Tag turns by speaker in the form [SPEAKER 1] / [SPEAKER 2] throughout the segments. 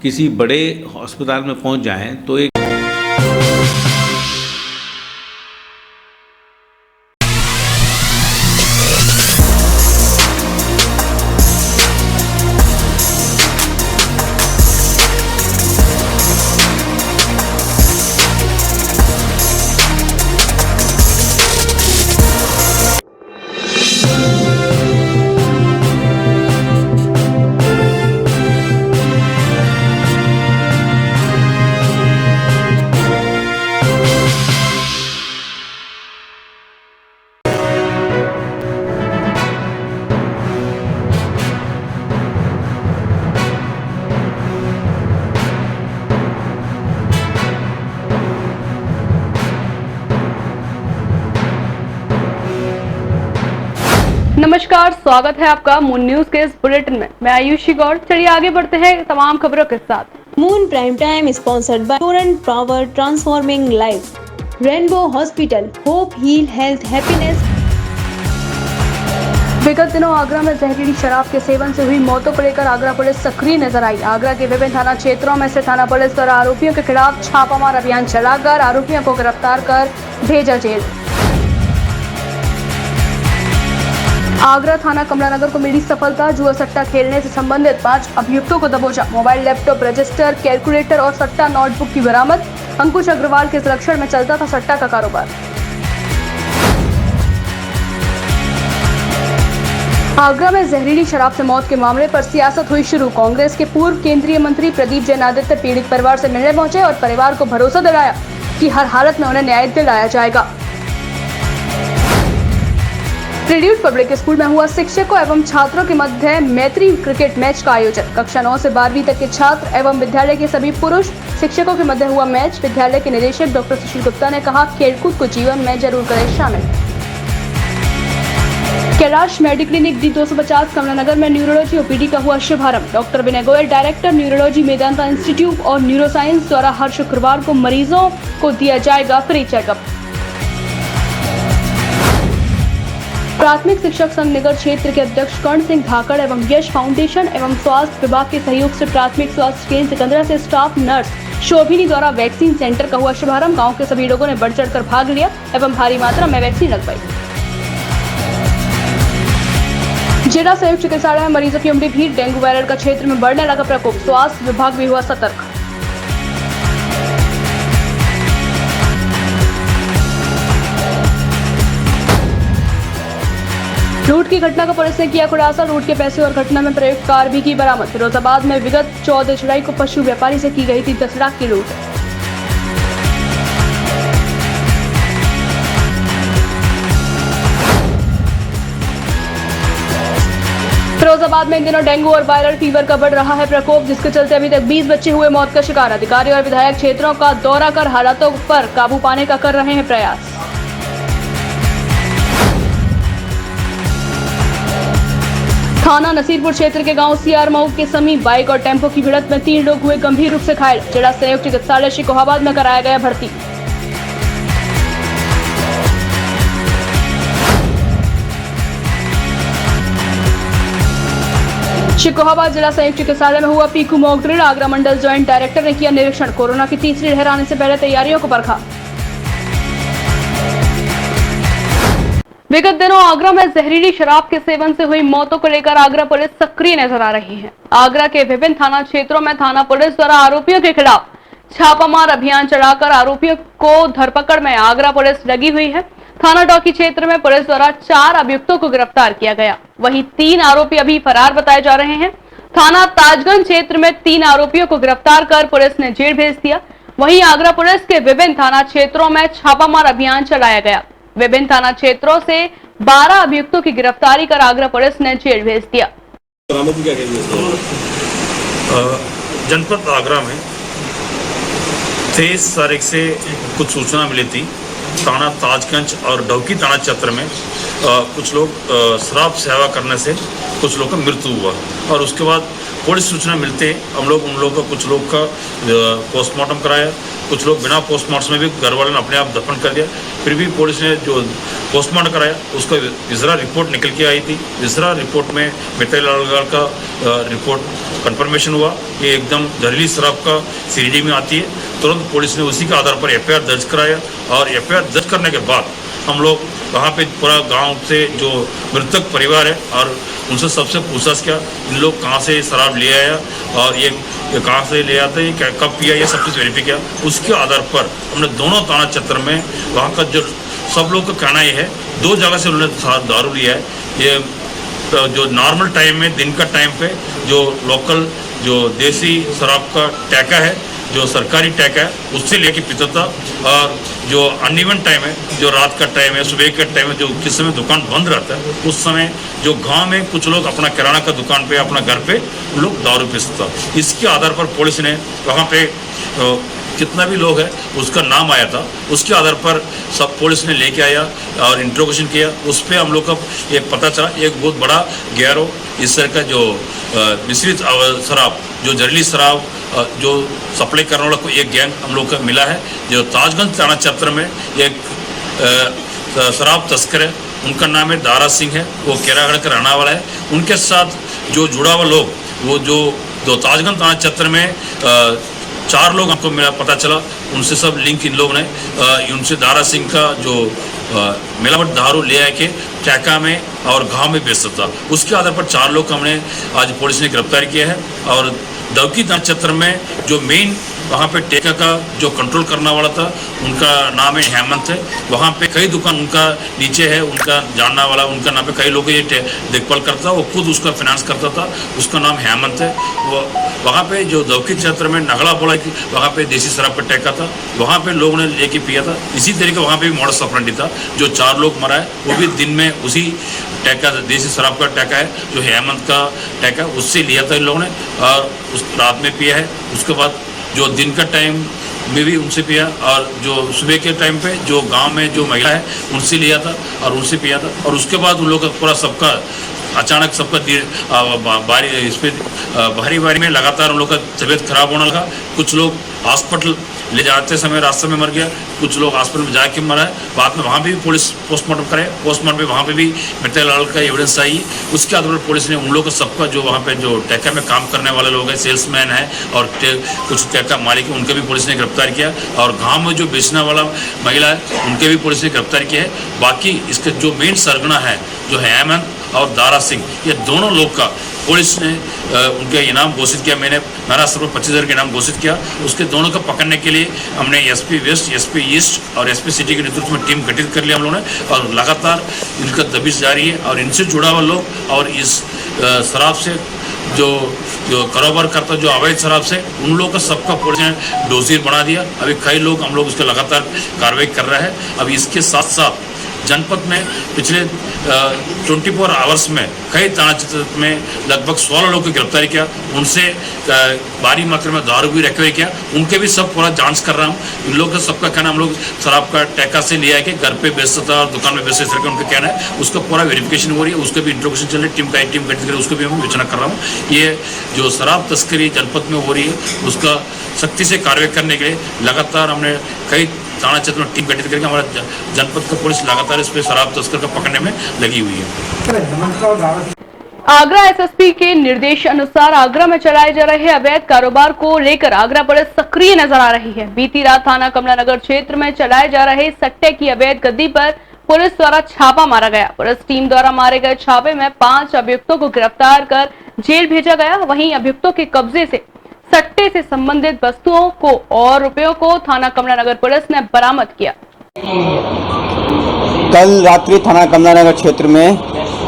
[SPEAKER 1] किसी बड़े अस्पताल में पहुंच जाएं तो एक
[SPEAKER 2] नमस्कार, स्वागत है आपका मून न्यूज के इस बुलेटिन में। मैं आयुषी गौड़। चलिए आगे बढ़ते हैं तमाम खबरों के साथ।
[SPEAKER 3] Moon prime time sponsored by Torrent Power transforming life, Rainbow Hospital, hope heal health happiness.
[SPEAKER 2] विगत दिनों आगरा में जहरीली शराब के सेवन से हुई मौतों को लेकर आगरा पुलिस सक्रिय नजर आई। आगरा के विभिन्न थाना क्षेत्रों में से थाना पुलिस द्वारा आरोपियों के खिलाफ छापामार अभियान चलाकर आरोपियों को गिरफ्तार कर भेजा जेल। आगरा थाना कमलानगर को मिली सफलता। जुआ सट्टा खेलने से संबंधित 5 अभियुक्तों को दबोचा। मोबाइल, लैपटॉप, रजिस्टर, कैलकुलेटर और सट्टा नोटबुक की बरामद। अंकुश अग्रवाल के संरक्षण में चलता था सट्टा का कारोबार। आगरा में जहरीली शराब से मौत के मामले पर सियासत हुई शुरू। कांग्रेस के पूर्व केंद्रीय मंत्री प्रदीप जैन आदित्य पीड़ित परिवार से मिलने पहुंचे और परिवार को भरोसा दिलाया कि हर हालत में उन्हें न्याय दिलाया जाएगा। ट्रिड्यूट पब्लिक स्कूल में हुआ शिक्षकों एवं छात्रों के मध्य मैत्री क्रिकेट मैच का आयोजन। कक्षा 9 से 12वीं तक के छात्र एवं विद्यालय के सभी पुरुष शिक्षकों के मध्य हुआ मैच। विद्यालय के निदेशक डॉक्टर सुशील गुप्ता ने कहा, खेलकूद को जीवन में जरूर करें शामिल। कैलाश मेडिक्लिनिक डी 250 कमलानगर में न्यूरोलॉजी ओपीडी का हुआ शुभारंभ। Doctor Vinay Goyal, director neurology, Medanta institute और न्यूरोसाइंस द्वारा हर शुक्रवार को मरीजों को दिया जाएगा फ्री चेकअप। प्राथमिक शिक्षक संघ निगर क्षेत्र के अध्यक्ष कर्ण सिंह धाकड़ एवं यश फाउंडेशन एवं स्वास्थ्य विभाग के सहयोग से प्राथमिक स्वास्थ्य केंद्र सिकंदरा से स्टाफ नर्स शोभिनी द्वारा वैक्सीन सेंटर का हुआ शुभारंभ। गांव के सभी लोगों ने बढ़ चढ़कर भाग लिया एवं भारी मात्रा में वैक्सीन लगवाई। जिला संयुक्त चिकित्सालय में मरीजों की उमड़ी भीड़। डेंगू वायरल का क्षेत्र में बढ़ने लगा प्रकोप। स्वास्थ्य विभाग भी हुआ सतर्क। लूट की घटना का पुलिस ने किया खुलासा। लूट के पैसे और घटना में प्रयुक्त कार भी की बरामद। फिरोजाबाद में विगत 14 जुलाई को पशु व्यापारी से की गई थी 10 लाख की लूट। फिरोजाबाद में इन दिनों डेंगू और वायरल फीवर का बढ़ रहा है प्रकोप, जिसके चलते अभी तक 20 बच्चे हुए मौत का शिकार। अधिकारी और विधायक क्षेत्रों का दौरा कर हालातों पर काबू पाने का कर रहे हैं प्रयास। थाना नसीरपुर क्षेत्र के गांव सियारमऊ के समीप बाइक और टेम्पो की भिड़ंत में 3 लोग हुए गंभीर रूप से घायल। जिला संयुक्त चिकित्सालय शिकोहाबाद में कराया गया भर्ती। शिकोहाबाद जिला संयुक्त चिकित्सालय में हुआ पीकू मॉक ड्रिल। आगरा मंडल ज्वाइंट डायरेक्टर ने किया निरीक्षण। कोरोना की तीसरी लहर आने से पहले तैयारियों को परखा। विगत दिनों आगरा में जहरीली शराब के सेवन से हुई मौतों को लेकर आगरा पुलिस सक्रिय नजर आ रही है। आगरा के विभिन्न थाना क्षेत्रों में थाना पुलिस द्वारा आरोपियों के खिलाफ छापामार अभियान चलाकर आरोपियों को धरपकड़ में आगरा पुलिस लगी हुई है। थाना डौकी क्षेत्र में पुलिस द्वारा 4 अभियुक्तों को गिरफ्तार किया गया। वहीं 3 आरोपी अभी फरार बताए जा रहे हैं। थाना ताजगंज क्षेत्र में 3 आरोपियों को गिरफ्तार कर पुलिस ने जेल भेज दिया। वहीं आगरा पुलिस के विभिन्न थाना क्षेत्रों में छापामार अभियान चलाया गया। विभिन्न थाना क्षेत्रों से 12 अभियुक्तों की गिरफ्तारी कर आगरा पुलिस ने जेल भेज दिया।
[SPEAKER 4] जनपद आगरा में 23 तारीख से कुछ सूचना मिली थी। थाना ताजगंज और डौकी थाना क्षेत्र में कुछ लोग शराब सेवा करने से कुछ लोगों का मृत्यु हुआ और उसके बाद पुलिस सूचना मिलते हम लोग उन लोगों का कुछ लोग का पोस्टमार्टम कराया, कुछ लोग बिना पोस्टमार्टम में भी घर वालों ने अपने आप दफन कर दिया। फिर भी पुलिस ने जो पोस्टमार्टम कराया उसका विजरा रिपोर्ट निकल के आई थी। विजरा रिपोर्ट में मिथाइल अल्कोहल का रिपोर्ट कंफर्मेशन हुआ कि एकदम जहरीली शराब का सीडी में आती है। तुरंत पुलिस ने उसी के आधार पर एफआईआर दर्ज कराया और एफआईआर दर्ज करने के बाद हम लोग वहाँ पे पूरा गांव से जो मृतक परिवार है और उनसे सबसे पूछताछ किया, इन लोग कहाँ से शराब ले आया और ये कहाँ से ले आते हैं, कब पिया, ये सब चीज़ वेरीफाई किया। उसके आधार पर हमने दोनों थाना क्षेत्र में वहाँ का जो सब लोग का कहना ये है 2 जगह से उन्होंने दारू लिया है। ये जो नॉर्मल टाइम में दिन का टाइम पे जो लोकल जो देसी शराब का टैका है, जो सरकारी टैका है, उससे लेके पीता था। और जो अनइवन टाइम है, जो रात का टाइम है, सुबह का टाइम है, जो किस समय दुकान बंद रहता है, उस समय जो गांव में कुछ लोग अपना किराना का दुकान पे, अपना घर पे लोग दारू पीता था। इसके आधार पर पुलिस ने वहाँ पे कितना भी लोग है उसका नाम आया था, उसके आधार पर सब पुलिस ने लेके आया और इंट्रोगेशन किया। उस पर हम लोग का ये पता चला एक बहुत बड़ा गिरोह इस तरह का जो मिश्रित शराब, जो जहरीली शराब जो सप्लाई करने वाला को एक गैंग हम लोग का मिला है। जो ताजगंज थाना क्षेत्र में एक शराब तस्कर है, उनका नाम है दारा सिंह है, वो केरागढ़ का रहने वाला है। उनके साथ जो जुड़ा हुआ लोग वो जो ताजगंज थाना क्षेत्र में 4 लोग हमको मिला, पता चला, उनसे सब लिंक इन लोग ने उनसे दारा सिंह का जो मिलावट दारू ले आके टैका में और गांव में बेचता था। उसके आधार पर 4 लोग हमने आज पुलिस ने गिरफ्तार किया है। और दवकी थाना क्षेत्र में जो मेन वहाँ पे टेका का जो कंट्रोल करने वाला था, उनका नाम है हेमंत है। वहाँ पे कई दुकान उनका नीचे है, उनका जानने वाला, उनका नाम पे कई लोग ये देखभाल करता, वो खुद उसका फाइनेंस करता था, उसका नाम हेमंत है। वो वहाँ पे जो दवकी क्षेत्र में नगला बोला कि वहाँ पे देसी शराब का टैका था, वहाँ पे लोगों ने लेके पिया था। इसी तरीके वहाँ पे भी मॉडस ऑपरेंडी था। जो 4 लोग मरा है वो भी दिन में उसी टैका, देसी शराब का टैका है जो हेमंत का टैका, उससे लिया था इन लोगों ने और उस रात में पिया है। उसके बाद जो दिन का टाइम में भी उनसे पिया और जो सुबह के टाइम पे जो गांव में जो महिला है उनसे लिया था और उनसे पिया था। और उसके बाद उन लोग का पूरा सबका अचानक सबका भारी में लगातार उन लोग का तबीयत खराब होने लगा। कुछ लोग हॉस्पिटल ले जाते समय रास्ते में मर गया, कुछ लोग हॉस्पिटल में जाके मरा है। बाद में वहाँ भी पुलिस पोस्टमार्टम करे, पोस्टमार्टम में वहाँ पे भी मिथाइल अल्कोहल का एविडेंस आई। उसके आधार पर पुलिस ने उन लोगों का सबका जो वहाँ पे जो टैका में काम करने वाले लोग हैं, सेल्समैन है और कुछ टैका मालिक है, उनके भी पुलिस ने गिरफ्तार किया। और गाँव में जो बेचने वाला महिला है उनके भी पुलिस ने गिरफ्तार किया है। बाकी इसके जो मेन सरगना है जो हेमंत और दारा सिंह, ये दोनों लोग का पुलिस ने उनके इनाम घोषित किया। मैंने महाराष्ट्र में 25,000 का इनाम घोषित किया। उसके दोनों को पकड़ने के लिए हमने एसपी वेस्ट, एसपी ईस्ट और एसपी सिटी के नेतृत्व में टीम गठित कर लिया हम लोगों ने। और लगातार इनका दबिश जारी है और इनसे जुड़ा हुआ लोग और इस शराब से जो कारोबार करता जो अवैध शराब से उन लोगों का सबका पुलिस ने डोजियर बना दिया। अभी कई लोग हम लोग उसके लगातार कार्रवाई कर रहे हैं। अभी इसके साथ साथ जनपद में पिछले 24 आवर्स में कई थाना क्षेत्र में लगभग 16 लोगों को गिरफ्तार किया। उनसे भारी मात्रा में दारू भी रिकवर किया। उनके भी सब पूरा जांच कर रहा हूँ। इन लोगों का सबका कहना हम लोग शराब का टैका से लिया है कि घर पे बेचता था और दुकान में बेचता था, उनका कहना है। उसका पूरा वेरिफिकेशन हो रही है, उसका भी इंट्रोगेशन चल रही है, टीम गठित कर उसको भी हम विचारणा कर रहा हूँ। ये जो शराब तस्करी जनपद में हो रही है उसका सख्ती से कार्रवाई करने के लिए लगातार हमने कई थाना क्षेत्र में टीम गठित करके हमारा जनपद का पुलिस लगातार इस पे शराब तस्कर का पकड़ने में लगी हुई है।
[SPEAKER 2] आगरा एसएसपी के निर्देश अनुसार आगरा में चलाए जा रहे अवैध कारोबार को लेकर आगरा पुलिस सक्रिय नजर आ रही है। बीती रात थाना कमला नगर क्षेत्र में चलाए जा रहे सट्टे की अवैध गद्दी पर पुलिस द्वारा छापा मारा गया। पुलिस टीम द्वारा मारे गए छापे में 5 अभियुक्तों को गिरफ्तार कर जेल भेजा गया। वहीं अभियुक्तों के कब्जे से सट्टे से संबंधित वस्तुओं को और रुपयों को थाना कमला नगर पुलिस ने बरामद किया।
[SPEAKER 5] कल रात्रि थाना कमला नगर क्षेत्र में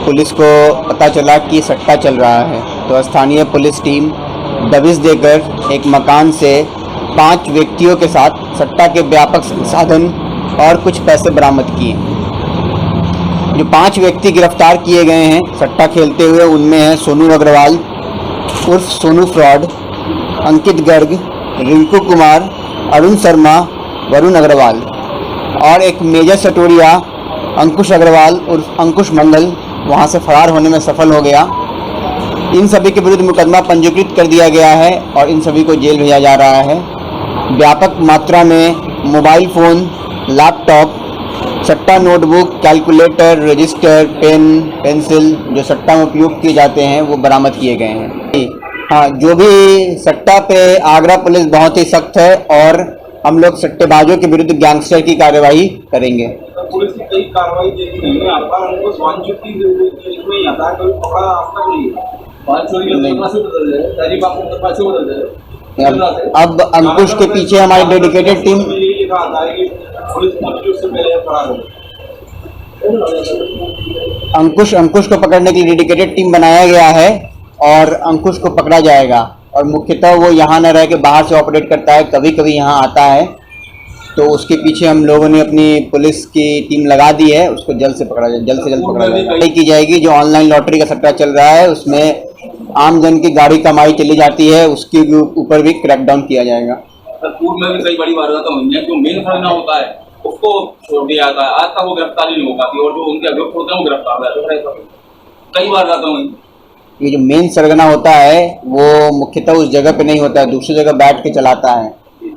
[SPEAKER 5] पुलिस को पता चला कि सट्टा चल रहा है, तो स्थानीय पुलिस टीम दबिश देकर एक मकान से 5 व्यक्तियों के साथ सट्टा के व्यापक संसाधन और कुछ पैसे बरामद किए। जो 5 व्यक्ति गिरफ्तार किए गए हैं सट्टा खेलते हुए, उनमें है सोनू अग्रवाल उर्फ सोनू फ्रॉड, अंकित गर्ग, रिंकू कुमार, अरुण शर्मा, वरुण अग्रवाल और एक मेजर सटोरिया अंकुश अग्रवाल उर्फ अंकुश मंडल वहां से फरार होने में सफल हो गया। इन सभी के विरुद्ध मुकदमा पंजीकृत कर दिया गया है और इन सभी को जेल भेजा जा रहा है। व्यापक मात्रा में मोबाइल फ़ोन, लैपटॉप, सट्टा notebook, calculator, register, pen, pencil जो सट्टा में उपयोग किए जाते हैं वो बरामद किए गए हैं। हाँ, जो भी सट्टा पे आगरा पुलिस बहुत ही सख्त है और हम लोग सट्टेबाजों के विरुद्ध गैंगस्टर की कार्रवाई करेंगे।
[SPEAKER 6] पुलिस की कई कार्रवाई देखी गई है, आपका उनको स्वान चुकी इसमें ही आता है, कोई पकड़ा आज तक नहीं है।
[SPEAKER 5] अब अंकुश के पीछे हमारी डेडिकेटेड टीम अंकुश को पकड़ने के लिए डेडिकेटेड टीम बनाया गया है और अंकुश को पकड़ा जाएगा। और मुख्यतः वो यहाँ न रह के बाहर से ऑपरेट करता है, कभी कभी यहाँ आता है, तो उसके पीछे हम लोगों ने अपनी पुलिस की टीम लगा दी है। उसको जल्द से जल्द पकड़ा जाएगा। की जाएगी जो ऑनलाइन लॉटरी का सट्टा चल रहा है उसमें आम जन की गाड़ी कमाई चली जाती है, उसके ऊपर भी क्रैकडाउन किया जाएगा।
[SPEAKER 6] पूर्व में भी कई बड़ी वारदातें हुई हैं, जो मेन फड़ना होता है उसको छोड़ दिया जाता है, आज तक वो गिरफ्तारी नहीं हो पाती और जो उनके अभियुक्त होते हैं वो गिरफ्तार है। कई वारदातें हुई।
[SPEAKER 5] ये जो मेन सरगना होता है वो मुख्यतः उस जगह पे नहीं होता है, दूसरी जगह बैठ के चलाता है,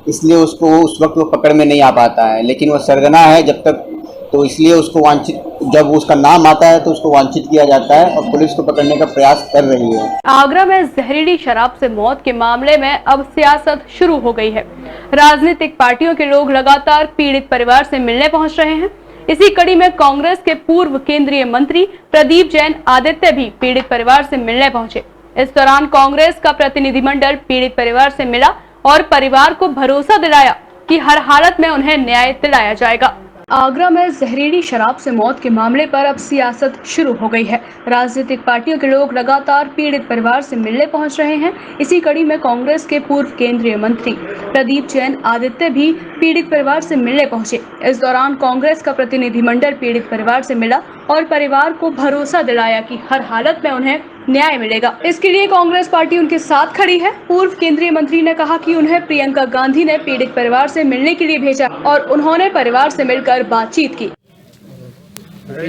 [SPEAKER 5] इसलिए उसको उस वक्त वो पकड़ में नहीं आ पाता है। लेकिन वो सरगना है जब तक, तो इसलिए उसको वांछित, जब उसका नाम आता है तो उसको वांछित किया जाता है और पुलिस को पकड़ने का प्रयास कर रही है।
[SPEAKER 2] आगरा में जहरीली शराब से मौत के मामले में अब सियासत शुरू हो गई है। राजनीतिक पार्टियों के लोग लगातार पीड़ित परिवार से मिलने पहुंच रहे हैं। इसी कड़ी में कांग्रेस के पूर्व केंद्रीय मंत्री प्रदीप जैन आदित्य भी पीड़ित परिवार से मिलने पहुंचे। इस दौरान कांग्रेस का प्रतिनिधिमंडल पीड़ित परिवार से मिला और परिवार को भरोसा दिलाया कि हर हालत में उन्हें न्याय दिलाया जाएगा। आगरा में जहरीली शराब से मौत के मामले पर अब सियासत शुरू हो गई है। राजनीतिक पार्टियों के लोग लगातार पीड़ित परिवार से मिलने पहुंच रहे हैं। इसी कड़ी में कांग्रेस के पूर्व केंद्रीय मंत्री प्रदीप जैन आदित्य भी पीड़ित परिवार से मिलने पहुंचे। इस दौरान कांग्रेस का प्रतिनिधिमंडल पीड़ित परिवार से मिला और परिवार को भरोसा दिलाया कि हर हालत में उन्हें न्याय मिलेगा। इसके लिए कांग्रेस पार्टी उनके साथ खड़ी है। पूर्व केंद्रीय मंत्री ने कहा कि उन्हें प्रियंका गांधी ने पीड़ित परिवार से मिलने के लिए भेजा और उन्होंने परिवार से मिलकर बातचीत की।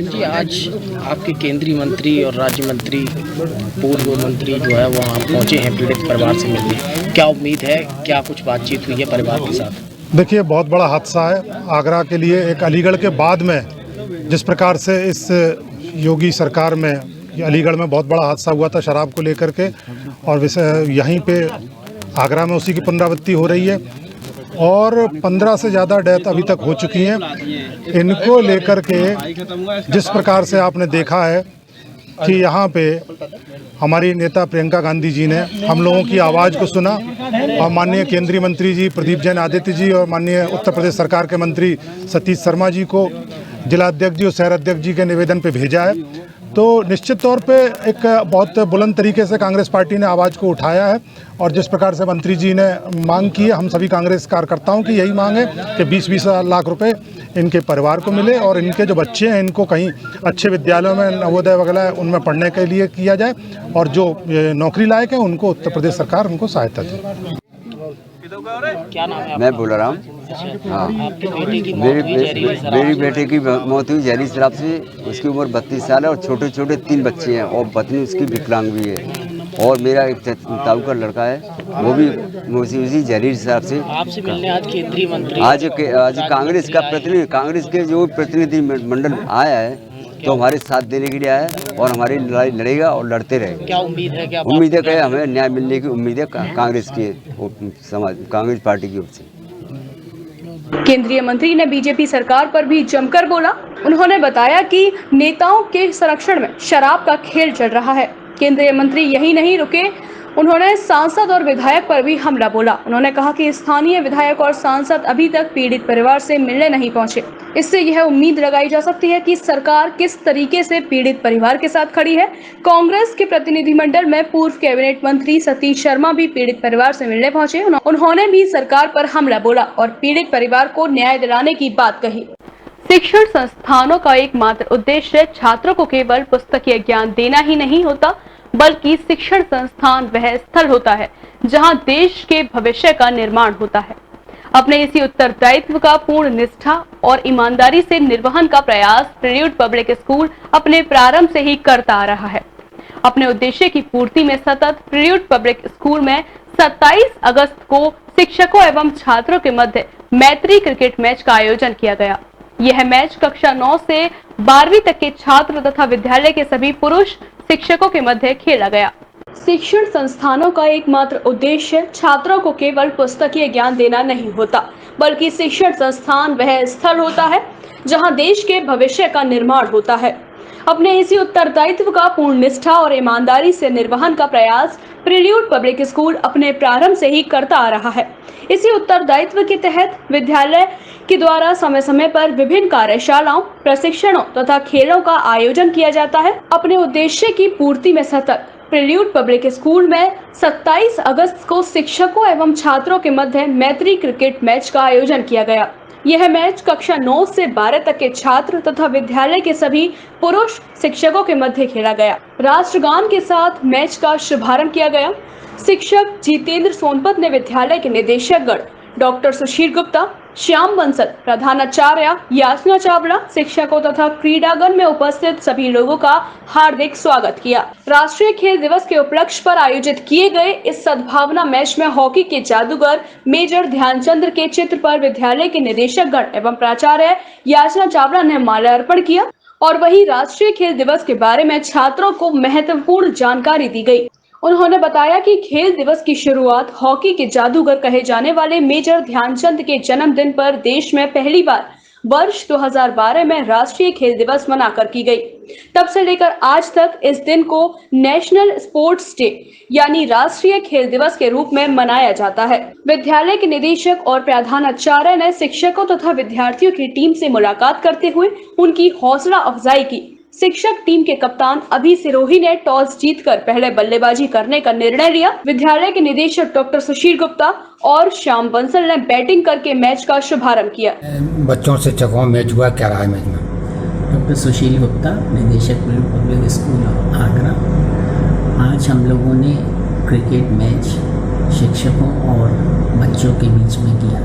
[SPEAKER 7] जी, आज आपके केंद्रीय मंत्री और राज्य मंत्री, पूर्व मंत्री जो है वहाँ पहुँचे हैं पीड़ित परिवार से मिलने। क्या उम्मीद है, क्या कुछ बातचीत हुई है परिवार के साथ?
[SPEAKER 8] देखिए, बहुत बड़ा हादसा है आगरा के लिए। एक अलीगढ़ के बाद में जिस प्रकार से इस योगी सरकार में अलीगढ़ में बहुत बड़ा हादसा हुआ था शराब को लेकर के, और वैसे यहीं पे आगरा में उसी की पुनरावृत्ति हो रही है और 15 से ज़्यादा डेथ अभी तक हो चुकी हैं। इनको लेकर के जिस प्रकार से आपने देखा है कि यहाँ पे हमारी नेता प्रियंका गांधी जी ने हम लोगों की आवाज़ को सुना और माननीय केंद्रीय मंत्री जी प्रदीप जैन आदित्य जी और माननीय उत्तर प्रदेश सरकार के मंत्री सतीश शर्मा जी को जिला अध्यक्ष जी और शहर अध्यक्ष जी के निवेदन पे भेजा है। तो निश्चित तौर पे एक बहुत बुलंद तरीके से कांग्रेस पार्टी ने आवाज़ को उठाया है और जिस प्रकार से मंत्री जी ने मांग की है, हम सभी कांग्रेस कार्यकर्ताओं की यही मांग है कि 20-20 लाख रुपए इनके परिवार को मिले और इनके जो बच्चे हैं इनको कहीं अच्छे विद्यालयों में, नवोदय वगैरह उनमें पढ़ने के लिए किया जाए और जो नौकरी लायक है उनको उत्तर प्रदेश सरकार उनको सहायता दे।
[SPEAKER 7] क्या नाम है?
[SPEAKER 9] मैं बोल रहा हूँ। हाँ, मेरी बेटे की मौत हुई जहरीली शराब से। उसकी उम्र 32 साल है और छोटे छोटे 3 बच्चे हैं और पत्नी उसकी विकलांग भी है और मेरा एक ताऊ का लड़का है वो भी उसी जहरीली शराब से।
[SPEAKER 7] आपसे मिलने आज केंद्रीय मंत्री,
[SPEAKER 9] आज कांग्रेस का प्रतिनिधि, कांग्रेस के जो प्रतिनिधि मंडल आया है तो हमारे साथ देने के लिए आया है और हमारी लड़ाई लड़ेगा और लड़ते रहेगा।
[SPEAKER 7] क्या उम्मीद है? क्या
[SPEAKER 9] उम्मीद है कि हमें न्याय मिलने की उम्मीद है कांग्रेस की कांग्रेस पार्टी की ओर से।
[SPEAKER 2] केंद्रीय मंत्री ने बीजेपी सरकार पर भी जमकर बोला। उन्होंने बताया कि नेताओं के संरक्षण में शराब का खेल चल रहा है। केंद्रीय मंत्री यही नहीं रुके, उन्होंने सांसद और विधायक पर भी हमला बोला। उन्होंने कहा कि स्थानीय विधायक और सांसद अभी तक पीड़ित परिवार से मिलने नहीं पहुंचे। इससे यह उम्मीद लगाई जा सकती है कि सरकार किस तरीके से पीड़ित परिवार के साथ खड़ी है। कांग्रेस के प्रतिनिधिमंडल में पूर्व कैबिनेट मंत्री सतीश शर्मा भी पीड़ित परिवार से मिलने पहुंचे। उन्होंने भी सरकार पर हमला बोला और पीड़ित परिवार को न्याय दिलाने की बात कही। शिक्षण संस्थानों का एकमात्र उद्देश्य छात्रों को केवल पुस्तकीय ज्ञान देना ही नहीं होता, बल्कि शिक्षण संस्थान वह स्थल होता है जहां देश के भविष्य का निर्माण होता है। अपने इसी उत्तरदायित्व का पूर्ण निष्ठा और ईमानदारी से निर्वहन का प्रयास प्रेल्यूड पब्लिक स्कूल अपने प्रारंभ से ही करता आ रहा है। अपने उद्देश्य की पूर्ति में सतत प्रिल्यूड पब्लिक स्कूल में 27 अगस्त को शिक्षकों एवं छात्रों के मध्य मैत्री क्रिकेट मैच का आयोजन किया गया। यह मैच कक्षा 9 से 12वीं तक के छात्र तथा विद्यालय के सभी पुरुष शिक्षकों के मध्य खेला गया।
[SPEAKER 3] शिक्षण संस्थानों का एकमात्र उद्देश्य छात्रों को केवल पुस्तकीय ज्ञान देना नहीं होता, बल्कि शिक्षण संस्थान वह स्थल होता है जहां देश के भविष्य का निर्माण होता है। अपने इसी उत्तरदायित्व का पूर्ण निष्ठा और ईमानदारी से निर्वहन का प्रयास प्रिल्यूड पब्लिक स्कूल अपने प्रारंभ से ही करता आ रहा है। इसी उत्तरदायित्व के तहत विद्यालय के द्वारा समय समय पर विभिन्न कार्यशालाओं, प्रशिक्षणों तथा खेलों का आयोजन किया जाता है। अपने उद्देश्य की पूर्ति में सतत प्रिल्यूड पब्लिक स्कूल में 27 अगस्त को शिक्षकों एवं छात्रों के मध्य मैत्री क्रिकेट मैच का आयोजन किया गया। यह मैच कक्षा 9 से 12 तक के छात्र तथा विद्यालय के सभी पुरुष शिक्षकों के मध्य खेला गया। राष्ट्रगान के साथ मैच का शुभारंभ किया गया। शिक्षक जितेंद्र सोनपत ने विद्यालय के निदेशकगण डॉक्टर सुशील गुप्ता, श्याम बंसल, प्रधानाचार्य याचना चावला, शिक्षकों तथा क्रीडागण में उपस्थित सभी लोगों का हार्दिक स्वागत किया। राष्ट्रीय खेल दिवस के उपलक्ष्य पर आयोजित किए गए इस सद्भावना मैच में हॉकी के जादूगर मेजर ध्यानचंद के चित्र पर विद्यालय के निदेशकगण एवं प्राचार्य याचना चावला ने माल्यार्पण किया और वहीं राष्ट्रीय खेल दिवस के बारे में छात्रों को महत्वपूर्ण जानकारी दी गई। उन्होंने बताया कि खेल दिवस की शुरुआत हॉकी के जादूगर कहे जाने वाले मेजर ध्यानचंद के जन्मदिन पर देश में पहली बार वर्ष 2012 में राष्ट्रीय खेल दिवस मनाकर की गई। तब से लेकर आज तक इस दिन को नेशनल स्पोर्ट्स डे यानी राष्ट्रीय खेल दिवस के रूप में मनाया जाता है। विद्यालय के निदेशक और प्रधानाचार्य ने शिक्षकों तथा विद्यार्थियों की टीम से मुलाकात करते हुए उनकी हौसला अफजाई की। शिक्षक टीम के कप्तान अभी सिरोही ने टॉस जीतकर पहले बल्लेबाजी करने का निर्णय लिया। विद्यालय के निदेशक डॉक्टर सुशील गुप्ता और श्याम बंसल ने बैटिंग करके मैच का शुभारंभ किया।
[SPEAKER 10] बच्चों से चौकों मैच हुआ, क्या रहा है मैच में?
[SPEAKER 11] डॉक्टर सुशील गुप्ता, निदेशक पब्लिक स्कूल आगरा। आज हम लोगों ने क्रिकेट मैच शिक्षकों और बच्चों के बीच में किया।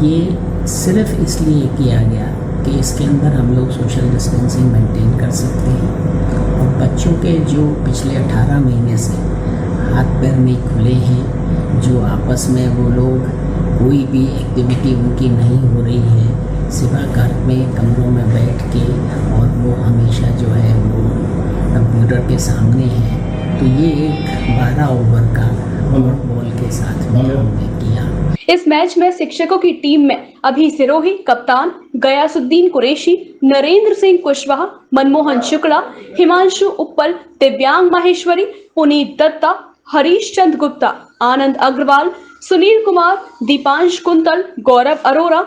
[SPEAKER 11] ये सिर्फ इसलिए किया गया कि इसके अंदर हम लोग सोशल डिस्टेंसिंग मेंटेन कर सकते हैं और बच्चों के जो पिछले 18 महीने से हाथ पैर नहीं खुले हैं, जो आपस में वो लोग कोई भी एक्टिविटी उनकी नहीं हो रही है सिवा घर में कमरों में बैठ के, और वो हमेशा जो है वो कंप्यूटर के सामने है। तो ये एक 12 ओवर का बॉल के साथ में हमने किया।
[SPEAKER 3] इस मैच में शिक्षकों की टीम में अभी सिरोही कप्तान, गयासुद्दीन कुरैशी, नरेंद्र सिंह कुशवाहा, मनमोहन शुक्ला, हिमांशु उप्पल, दिव्यांग माहेश्वरी, पुनीत दत्ता, हरीश चंद गुप्ता, आनंद अग्रवाल, सुनील कुमार, दीपांश कुंतल, गौरव अरोरा,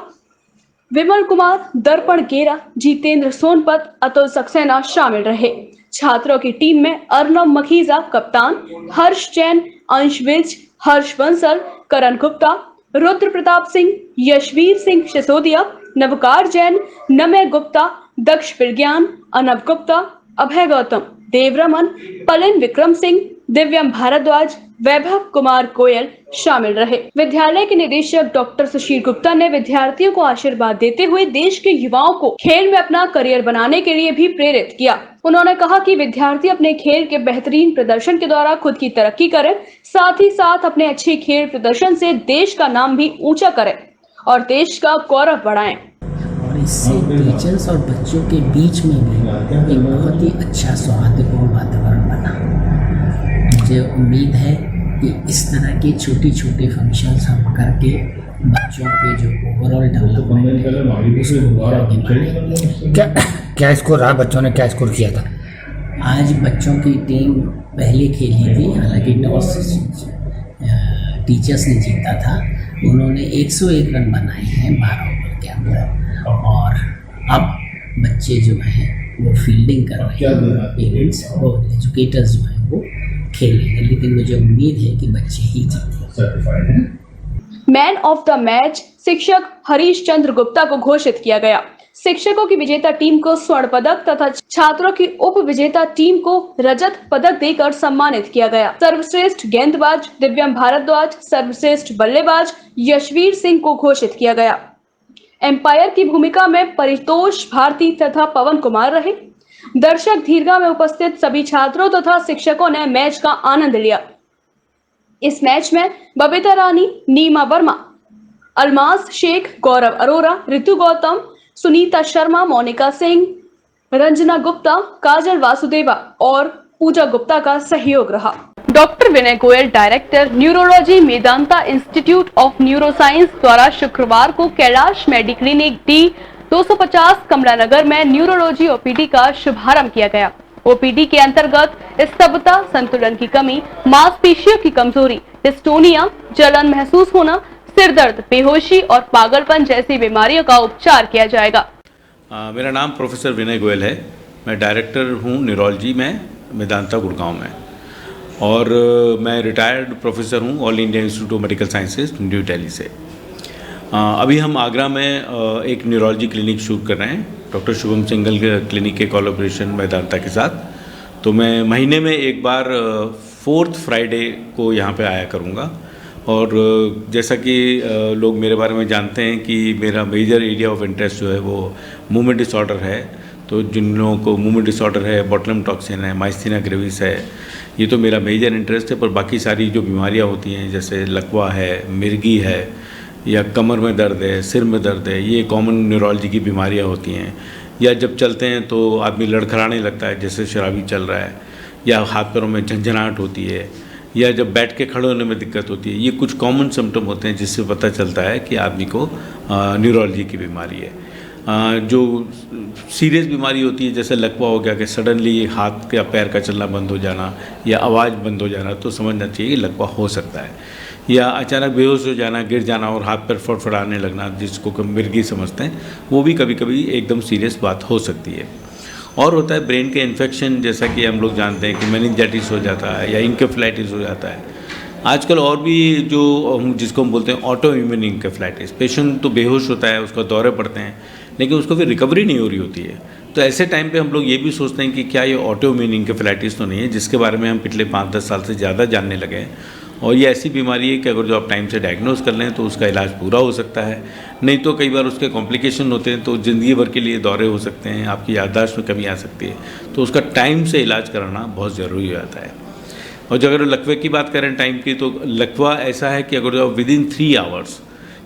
[SPEAKER 3] विमल कुमार, दर्पण गेरा, जितेंद्र सोनपत, अतुल सक्सेना शामिल रहे। छात्रों की टीम में अर्नव मखीजा कप्तान, हर्ष जैन, अंश विज, हर्ष बंसल, करण गुप्ता, रुद्र प्रताप सिंह, यशवीर सिंह सिसोदिया, नवकार जैन, नमय गुप्ता, दक्ष विज्ञान, अनव गुप्ता, अभय गौतम, देवरमन, पलिन विक्रम सिंह, दिव्यम भारद्वाज, वैभव कुमार गोयल शामिल रहे। विद्यालय के निदेशक डॉक्टर सुशील गुप्ता ने विद्यार्थियों को आशीर्वाद देते हुए देश के युवाओं को खेल में अपना करियर बनाने के लिए भी प्रेरित किया। उन्होंने कहा कि विद्यार्थी अपने खेल के बेहतरीन प्रदर्शन के द्वारा खुद की तरक्की करें, साथ ही साथ अपने अच्छे खेल प्रदर्शन से देश का नाम भी ऊंचा करें और देश का गौरव बढ़ाएं।
[SPEAKER 11] और इससे टीचर्स और बच्चों के बीच में भी एक बहुत ही अच्छा सौहार्दपूर्ण वातावरण बना। मुझे उम्मीद है कि इस तरह के छोटे छोटे फंक्शंस हम करके बच्चों के जो ओवरऑल डेवलपमेंट है उसको आगे बढ़ाएंगे।
[SPEAKER 10] क्या स्कोर रहा? बच्चों ने क्या स्कोर किया था?
[SPEAKER 11] आज बच्चों की टीम पहले खेली थी, हालांकि टॉस टीचर्स ने जीता था। उन्होंने 101 रन बनाए हैं 12 ओवर के अंदर, और अब बच्चे जो हैं वो फील्डिंग कर रहे हैं, पेरेंट्स और एजुकेटर्स जो हैं वो खेलेंगे, लेकिन मुझे उम्मीद है कि बच्चे ही जीतेंगे।
[SPEAKER 3] मैन ऑफ द मैच शिक्षक हरीश चंद्र गुप्ता को घोषित किया गया। शिक्षकों की विजेता टीम को स्वर्ण पदक तथा छात्रों की उप विजेता टीम को रजत पदक देकर सम्मानित किया गया। सर्वश्रेष्ठ गेंदबाज दिव्यम भारद्वाज, सर्वश्रेष्ठ बल्लेबाज यशवीर सिंह को घोषित किया गया। एम्पायर की भूमिका में परितोष भारती तथा पवन कुमार रहे। दर्शक दीर्घा में उपस्थित सभी छात्रों तथा शिक्षकों ने मैच का आनंद लिया। इस मैच में बबीता रानी, नीमा वर्मा, अलमास शेख, गौरव अरोरा, ऋतु गौतम, सुनीता शर्मा, मोनिका सिंह, रंजना गुप्ता, काजल वासुदेवा और पूजा गुप्ता का सहयोग रहा।
[SPEAKER 2] Doctor Vinay Goyal, director neurology, Medanta institute of neuroscience द्वारा शुक्रवार को कैलाश मेडिक्लिनिक डी 250 कमला नगर में न्यूरोलॉजी ओपीडी का शुभारंभ किया गया। ओपीडी के अंतर्गत स्तब्धता, संतुलन की कमी, मांसपेशियों की कमजोरी, डिस्टोनिया, जलन महसूस होना, सिर दर्द, बेहोशी और पागलपन जैसी बीमारियों का उपचार किया जाएगा।
[SPEAKER 1] मेरा नाम प्रोफेसर विनय गोयल है। मैं डायरेक्टर हूँ न्यूरोलॉजी में मेदांता गुड़गांव में, और मैं रिटायर्ड प्रोफेसर हूँ all India institute of medical sciences new Delhi से। अभी हम आगरा में एक न्यूरोलॉजी क्लिनिक शुरू कर रहे हैं डॉक्टर शुभम सिंगल के क्लिनिक के कोलैबोरेशन मेदांता के साथ। तो मैं महीने में एक बार 4th फ्राइडे को यहाँ पे आया करूँगा। और जैसा कि लोग मेरे बारे में जानते हैं कि मेरा मेजर एरिया ऑफ इंटरेस्ट जो है वो मूवमेंट डिसऑर्डर है। तो जिन लोगों को मूवमेंट डिसऑर्डर है, बोटुलिज्म टॉक्सिन है, माइस्थीनिया ग्रेविस है, ये तो मेरा मेजर इंटरेस्ट है। पर बाकी सारी जो बीमारियाँ होती हैं जैसे लकवा है, मिर्गी है, या कमर में दर्द है, सिर में दर्द है, ये कॉमन न्यूरोलॉजी की बीमारियाँ होती हैं। या जब चलते हैं तो आदमी लड़खड़ाने लगता है जैसे शराबी चल रहा है, या हाथ पैरों में झंझनाहट होती है, या जब बैठ के खड़े होने में दिक्कत होती है। ये कुछ कॉमन सिम्टम होते हैं जिससे पता चलता है कि आदमी को न्यूरोलॉजी की बीमारी है। जो सीरियस बीमारी होती है जैसे लकवा हो गया कि सडनली हाथ या पैर का चलना बंद हो जाना या आवाज़ बंद हो जाना, तो समझना चाहिए कि लकवा हो सकता है। या अचानक बेहोश हो जाना, गिर जाना और हाथ पैर फड़फड़ाने लगना, जिसको मिर्गी समझते हैं, वो भी कभी कभी एकदम सीरियस बात हो सकती है। और होता है ब्रेन के इन्फेक्शन, जैसा कि हम लोग जानते हैं कि मेनिंजाइटिस हो जाता है या इंकेफ्लाइटिस हो जाता है। आजकल और भी जो जिसको हम बोलते हैं ऑटो इम्यून इंकेफ्लाइटिस, पेशेंट तो बेहोश होता है, उसका दौरे पड़ते हैं, लेकिन उसको फिर रिकवरी नहीं हो रही होती है। तो ऐसे टाइम पे हम लोग ये भी सोचते हैं कि क्या ये ऑटो इम्यून इंकेफ्लाइटिस तो नहीं है, जिसके बारे में हम पिछले 5-10 साल से ज़्यादा जानने लगे हैं। और ये ऐसी बीमारी है कि अगर जो आप टाइम से डायग्नोज कर लें तो उसका इलाज पूरा हो सकता है। नहीं तो कई बार उसके कॉम्प्लिकेशन होते हैं तो ज़िंदगी भर के लिए दौरे हो सकते हैं, आपकी याददाश्त में कमी आ सकती है। तो उसका टाइम से इलाज कराना बहुत ज़रूरी हो जाता है। और जो अगर लकवे की बात करें टाइम की, तो लकवा ऐसा है कि अगर जो आप विदिन 3 आवर्स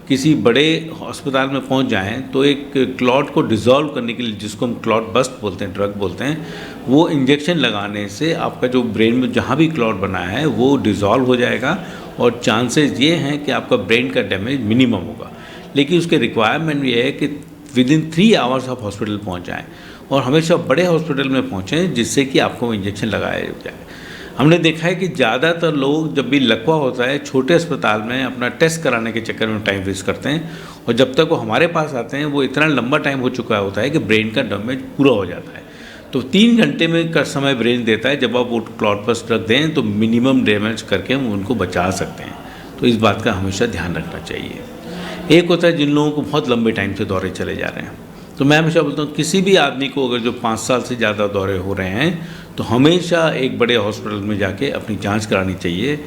[SPEAKER 1] किसी बड़े अस्पताल में पहुंच जाएं तो एक क्लॉट को डिज़ोल्व करने के लिए, जिसको हम क्लॉट बस्ट बोलते हैं, ड्रग बोलते हैं, वो इंजेक्शन लगाने से आपका जो ब्रेन में जहाँ भी क्लॉट बना है वो डिज़ोल्व हो जाएगा और चांसेस ये हैं कि आपका ब्रेन का डैमेज मिनिमम होगा। लेकिन उसके रिक्वायरमेंट ये है कि विदिन 3 आवर्स आप हॉस्पिटल पहुँच जाएँ, और हमेशा बड़े हॉस्पिटल में पहुँचें जिससे कि आपको इंजेक्शन लगाया जाए। हमने देखा है कि ज़्यादातर लोग जब भी लकवा होता है छोटे अस्पताल में अपना टेस्ट कराने के चक्कर में टाइम वेस्ट करते हैं, और जब तक वो हमारे पास आते हैं वो इतना लंबा टाइम हो चुका होता है कि ब्रेन का डैमेज पूरा हो जाता है। तो 3 घंटे में का समय ब्रेन देता है, जब आप वो क्लॉट बस्ट ड्रग दें तो मिनिमम डैमेज करके हम उनको बचा सकते हैं। तो इस बात का हमेशा ध्यान रखना चाहिए। एक होता है जिन लोगों को बहुत लंबे टाइम से दौरे चले जा रहे हैं, तो मैं हमेशा बोलता हूँ किसी भी आदमी को अगर जो 5 साल से ज़्यादा दौरे हो रहे हैं तो हमेशा एक बड़े हॉस्पिटल में जाके अपनी जांच करानी चाहिए।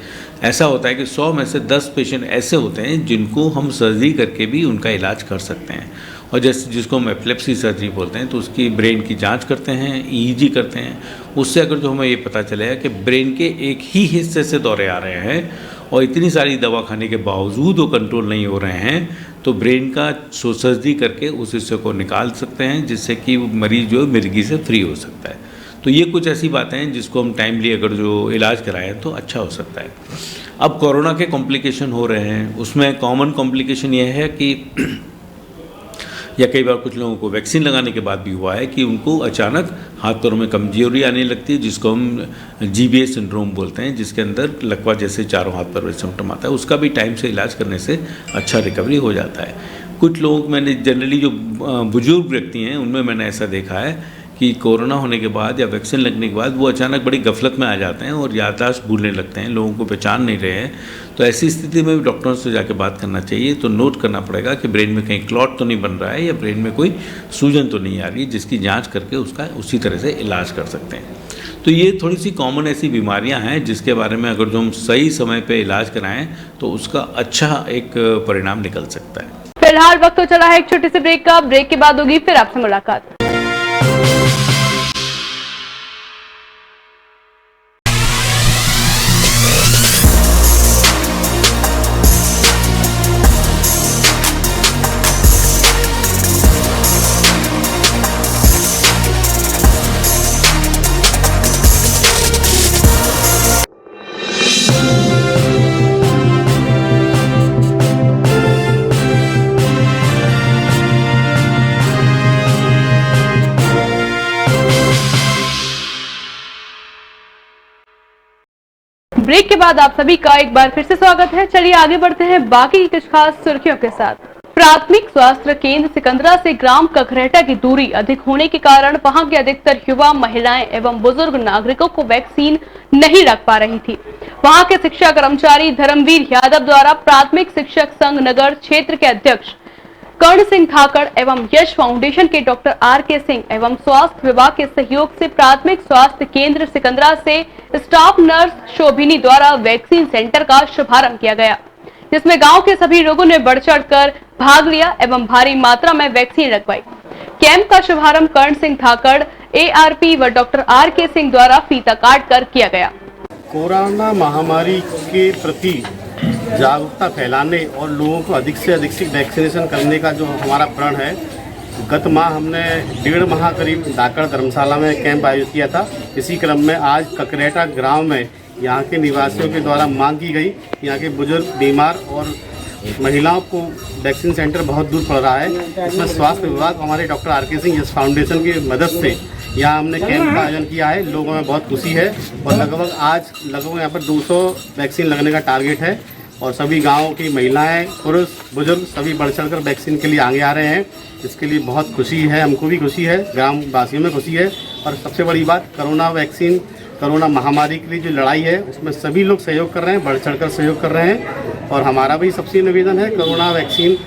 [SPEAKER 1] ऐसा होता है कि 100 में से 10 पेशेंट ऐसे होते हैं जिनको हम सर्जरी करके भी उनका इलाज कर सकते हैं। और जैसे जिसको हम एपिलेप्सी सर्जरी बोलते हैं, तो उसकी ब्रेन की जांच करते हैं, EEG करते हैं। उससे अगर जो हमें ये पता चलेगा कि ब्रेन के एक ही हिस्से से दौरे आ रहे हैं और इतनी सारी दवा खाने के बावजूद वो कंट्रोल नहीं हो रहे हैं, तो ब्रेन का सर्जरी करके उस हिस्से को निकाल सकते हैं, जिससे कि मरीज जो है मिर्गी से फ्री हो सकता है। तो ये कुछ ऐसी बातें हैं जिसको हम टाइमली अगर जो इलाज कराएं तो अच्छा हो सकता है। अब कोरोना के कॉम्प्लिकेशन हो रहे हैं, उसमें कॉमन कॉम्प्लिकेशन ये है कि या कई बार कुछ लोगों को वैक्सीन लगाने के बाद भी हुआ है कि उनको अचानक हाथ पैरों में कमजोरी आने लगती है, जिसको हम GBA सिंड्रोम बोलते हैं, जिसके अंदर लकवा जैसे चारों हाथ पैर में सिम्टम आता है। उसका भी टाइम से इलाज करने से अच्छा रिकवरी हो जाता है। कुछ लोग मैंने जनरली जो बुजुर्ग व्यक्ति हैं उनमें मैंने ऐसा देखा है कि कोरोना होने के बाद या वैक्सीन लगने के बाद वो अचानक बड़ी गफलत में आ जाते हैं और याददाश्त भूलने लगते हैं, लोगों को पहचान नहीं रहे हैं। तो ऐसी स्थिति में भी डॉक्टरों से जाके बात करना चाहिए। तो नोट करना पड़ेगा कि ब्रेन में कहीं क्लॉट तो नहीं बन रहा है या ब्रेन में कोई सूजन तो नहीं आ रही, जिसकी जांच करके उसका उसी तरह से इलाज कर सकते हैं। तो ये थोड़ी सी कॉमन ऐसी बीमारियां हैं जिसके बारे में अगर जो हम सही समय पे इलाज कराएं तो उसका अच्छा एक परिणाम निकल सकता है।
[SPEAKER 2] फिलहाल वक्त तो चला है एक छोटे से ब्रेक का। ब्रेक के बाद होगी फिर आपसे मुलाकात। बाद आप सभी का एक बार फिर से स्वागत है। चलिए आगे बढ़ते हैं बाकी की कुछ खास सुर्खियों के साथ। प्राथमिक स्वास्थ्य केंद्र सिकंदरा से ग्राम कखरेटा की दूरी अधिक होने के कारण वहां के अधिकतर युवा, महिलाएं एवं बुजुर्ग नागरिकों को वैक्सीन नहीं लग पा रही थी। वहां के शिक्षा कर्मचारी धर्मवीर यादव द्वारा प्राथमिक शिक्षक संघ नगर क्षेत्र के अध्यक्ष कर्ण सिंह धाकड़ एवं यश फाउंडेशन के डॉक्टर R.K. सिंह एवं स्वास्थ्य विभाग के सहयोग से प्राथमिक स्वास्थ्य केंद्र सिकंदरा से स्टाफ नर्स शोभिनी द्वारा वैक्सीन सेंटर का शुभारंभ किया गया, जिसमें गांव के सभी लोगों ने बढ़ चढ़कर भाग लिया एवं भारी मात्रा में वैक्सीन लगवाई। कैंप का शुभारंभ कर्ण सिंह धाकड़, ARP व डॉक्टर R.K. सिंह द्वारा फीता काट कर किया गया।
[SPEAKER 12] कोरोना महामारी के प्रति जागरूकता फैलाने और लोगों को अधिक से अधिक वैक्सीनेशन करने का जो हमारा प्रण है, गत माह हमने 1.5 माह करीब धाकड़ धर्मशाला में कैंप आयोजित किया था। इसी क्रम में आज ककरेटा गांव में यहाँ के निवासियों के द्वारा मांग की गई, यहाँ के बुजुर्ग, बीमार और महिलाओं को वैक्सीन सेंटर बहुत दूर पड़ रहा है। इसमें स्वास्थ्य विभाग हमारे doctor R.K. Singh yes foundation की मदद से यहाँ हमने कैंप का आयोजन किया है। लोगों में बहुत खुशी है और लगभग यहाँ पर 200 वैक्सीन लगने का टारगेट है और सभी गाँव की महिलाएं, पुरुष, बुजुर्ग सभी बढ़ चढ़ कर वैक्सीन के लिए आगे आ रहे हैं। इसके लिए बहुत खुशी है, हमको भी खुशी है, ग्राम वासियों में खुशी है। और सबसे बड़ी बात, कोरोना महामारी के लिए जो लड़ाई है उसमें सभी लोग सहयोग कर रहे हैं, बढ़ चढ़ कर सहयोग कर रहे हैं। और हमारा भी सबसे निवेदन है, कोरोना वैक्सीन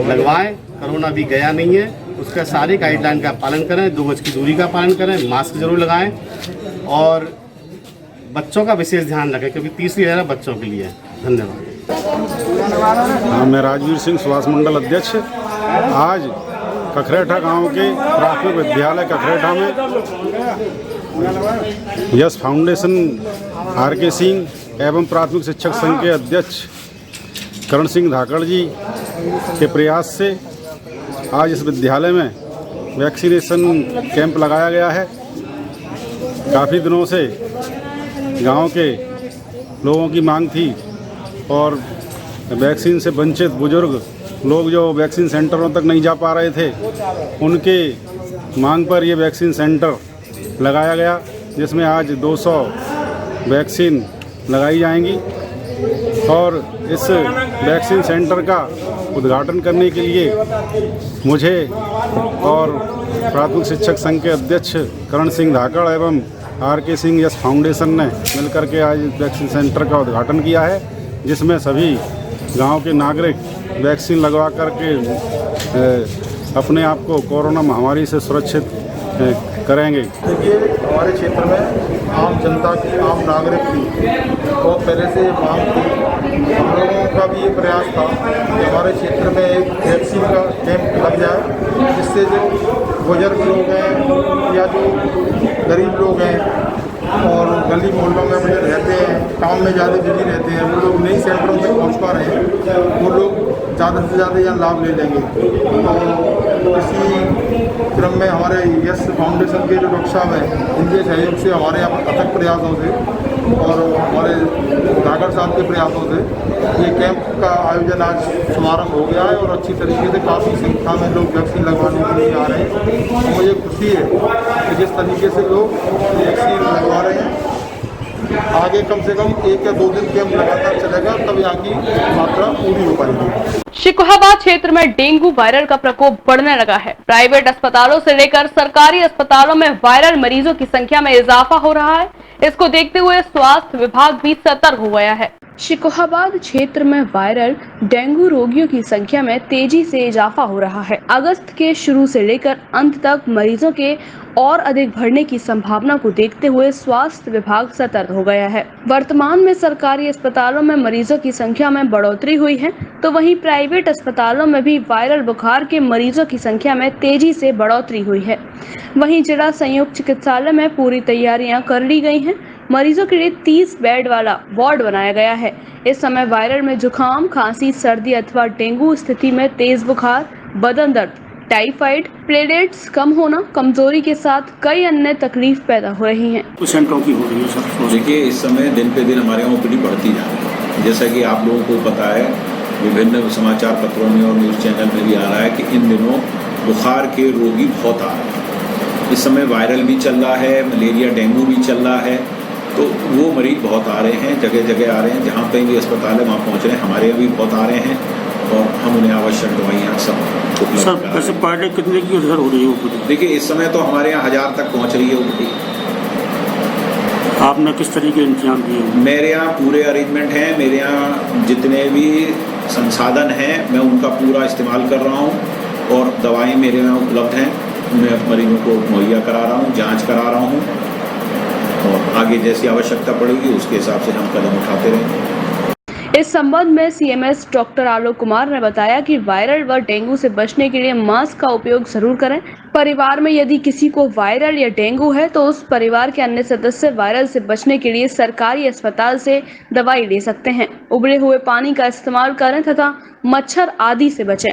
[SPEAKER 12] लगवाएं। कोरोना भी गया नहीं है, उसका सारे गाइडलाइन का पालन करें, 2 गज की दूरी का पालन करें, मास्क जरूर लगाएं और बच्चों का विशेष ध्यान रखें क्योंकि तीसरी लहर बच्चों के लिए है। धन्यवाद।
[SPEAKER 8] मैं राजवीर सिंह, स्वास्थ्य मंडल अध्यक्ष। आज कखरेटा गांव के प्राथमिक विद्यालय कखरेटा में यस फाउंडेशन R.K. सिंह एवं प्राथमिक शिक्षक संघ के अध्यक्ष कर्ण सिंह धाकड़ जी के प्रयास से आज इस विद्यालय में वैक्सीनेशन कैंप लगाया गया है। काफ़ी दिनों से गांव के लोगों की मांग थी और वैक्सीन से वंचित बुजुर्ग लोग जो वैक्सीन सेंटरों तक नहीं जा पा रहे थे, उनके मांग पर ये वैक्सीन सेंटर लगाया गया, जिसमें आज 200 वैक्सीन लगाई जाएंगी। और इस वैक्सीन सेंटर का उद्घाटन करने के लिए मुझे और प्राथमिक शिक्षक संघ के अध्यक्ष कर्ण सिंह धाकड़ एवं R.K. सिंह यस फाउंडेशन ने मिलकर के आज वैक्सीन सेंटर का उद्घाटन किया है, जिसमें सभी गांव के नागरिक वैक्सीन लगवा करके अपने आप को कोरोना महामारी से सुरक्षित करेंगे।
[SPEAKER 13] देखिए, हमारे क्षेत्र में आम जनता की, आम नागरिक की बहुत पहले से मांग थी। हम लोगों का भी ये प्रयास था कि हमारे क्षेत्र में एक वैक्सीन का कैंप लग जाए, जिससे जो बुजुर्ग लोग हैं या जो गरीब लोग हैं और गली मोहल्लों में अपने रहते हैं, काम में ज़्यादा बिजी रहते हैं, वो लोग नई सेंटरों तक पहुँच पा रहे हैं, वो लोग ज़्यादा से ज़्यादा यहाँ लाभ ले लेंगे। तो इसी क्रम में हमारे यस फाउंडेशन के जो डॉक्टर साहब हैं, इनके सहयोग से, हमारे यहाँ अथक प्रयासों से और हमारे धाकड़ साहब के प्रयासों से ये कैंप का आयोजन आज शुभारम्भ हो गया है और अच्छी तरीके से काफ़ी संख्या में लोग वैक्सीन लगवाने के लिए आ रहे हैं। तो मुझे खुशी है कि जिस तरीके से लोग वैक्सीन लगवा रहे हैं, आगे कम से कम 1 या 2 दिन कैंप लगातार चलेगा, तब यहाँ की मात्रा पूरी हो पाएगी।
[SPEAKER 2] शिकोहाबाद क्षेत्र में डेंगू वायरल का प्रकोप बढ़ने लगा है। प्राइवेट अस्पतालों से लेकर सरकारी अस्पतालों में वायरल मरीजों की संख्या में इजाफा हो रहा है। इसको देखते हुए स्वास्थ्य विभाग भी सतर्क हो गया है।
[SPEAKER 3] शिकोहाबाद क्षेत्र में वायरल डेंगू रोगियों की संख्या में तेजी से इजाफा हो रहा है। अगस्त के शुरू से लेकर अंत तक मरीजों के और अधिक बढ़ने की संभावना को देखते हुए स्वास्थ्य विभाग सतर्क हो गया है। वर्तमान में सरकारी अस्पतालों में मरीजों की संख्या में बढ़ोतरी हुई है, तो वहीं प्राइवेट अस्पतालों में भी वायरल बुखार के मरीजों की संख्या में तेजी से बढ़ोतरी हुई है। वहीं जिला संयुक्त चिकित्सालय में पूरी तैयारियां कर ली गई हैं। मरीजों के लिए 30 बेड वाला वार्ड बनाया गया है। इस समय वायरल में जुकाम, खांसी, सर्दी अथवा डेंगू स्थिति में तेज बुखार, बदन दर्द, टाइफाइड, प्लेटलेट्स कम होना, कमजोरी के साथ कई अन्य तकलीफ पैदा हो रही हैं।
[SPEAKER 12] कुछ सेंटरों की हो रही है सर।
[SPEAKER 14] देखिए, इस समय दिन पे दिन हमारे यहाँ ओपीडी बढ़ती जा रही है। जैसा कि आप लोगों को पता है, विभिन्न समाचार पत्रों में और न्यूज़ चैनल में भी आ रहा है कि इन दिनों बुखार के रोगी बहुत आ रहे हैं। इस समय वायरल भी चल रहा है, मलेरिया, डेंगू भी चल रहा है। तो वो मरीज बहुत आ रहे हैं, जगह जगह आ रहे हैं, जहाँ कहीं भी अस्पताल है वहाँ पहुँच रहे हैं। हमारे यहाँ भी बहुत आ रहे हैं और हम उन्हें आवश्यक दवाइयाँ सब उपलब्ध करा रहे हैं।
[SPEAKER 15] पर डे कितने की असर हो रही है ओपीडी?
[SPEAKER 14] देखिए इस समय तो हमारे यहाँ 1000 तक पहुँच रही है ओपीडी।
[SPEAKER 15] आपने किस तरीके के इंतजाम किए?
[SPEAKER 14] मेरे यहाँ पूरे अरेंजमेंट हैं, मेरे यहाँ जितने भी संसाधन हैं मैं उनका पूरा इस्तेमाल कर रहा हूँ और दवाएं मेरे यहाँ उपलब्ध हैं, मैं मरीजों को मुहैया करा रहा हूँ, जांच करा रहा हूँ और आगे जैसी आवश्यकता पड़ेगी उसके हिसाब से हम कदम उठाते रहेंगे।
[SPEAKER 3] इस संबंध में सीएमएस डॉक्टर आलोक कुमार ने बताया कि वायरल व डेंगू से बचने के लिए मास्क का उपयोग जरूर करें। परिवार में यदि किसी को वायरल या डेंगू है तो उस परिवार के अन्य सदस्य वायरल से बचने के लिए सरकारी अस्पताल से दवाई ले सकते हैं। उबले हुए पानी का इस्तेमाल करें तथा मच्छर आदि से बचें।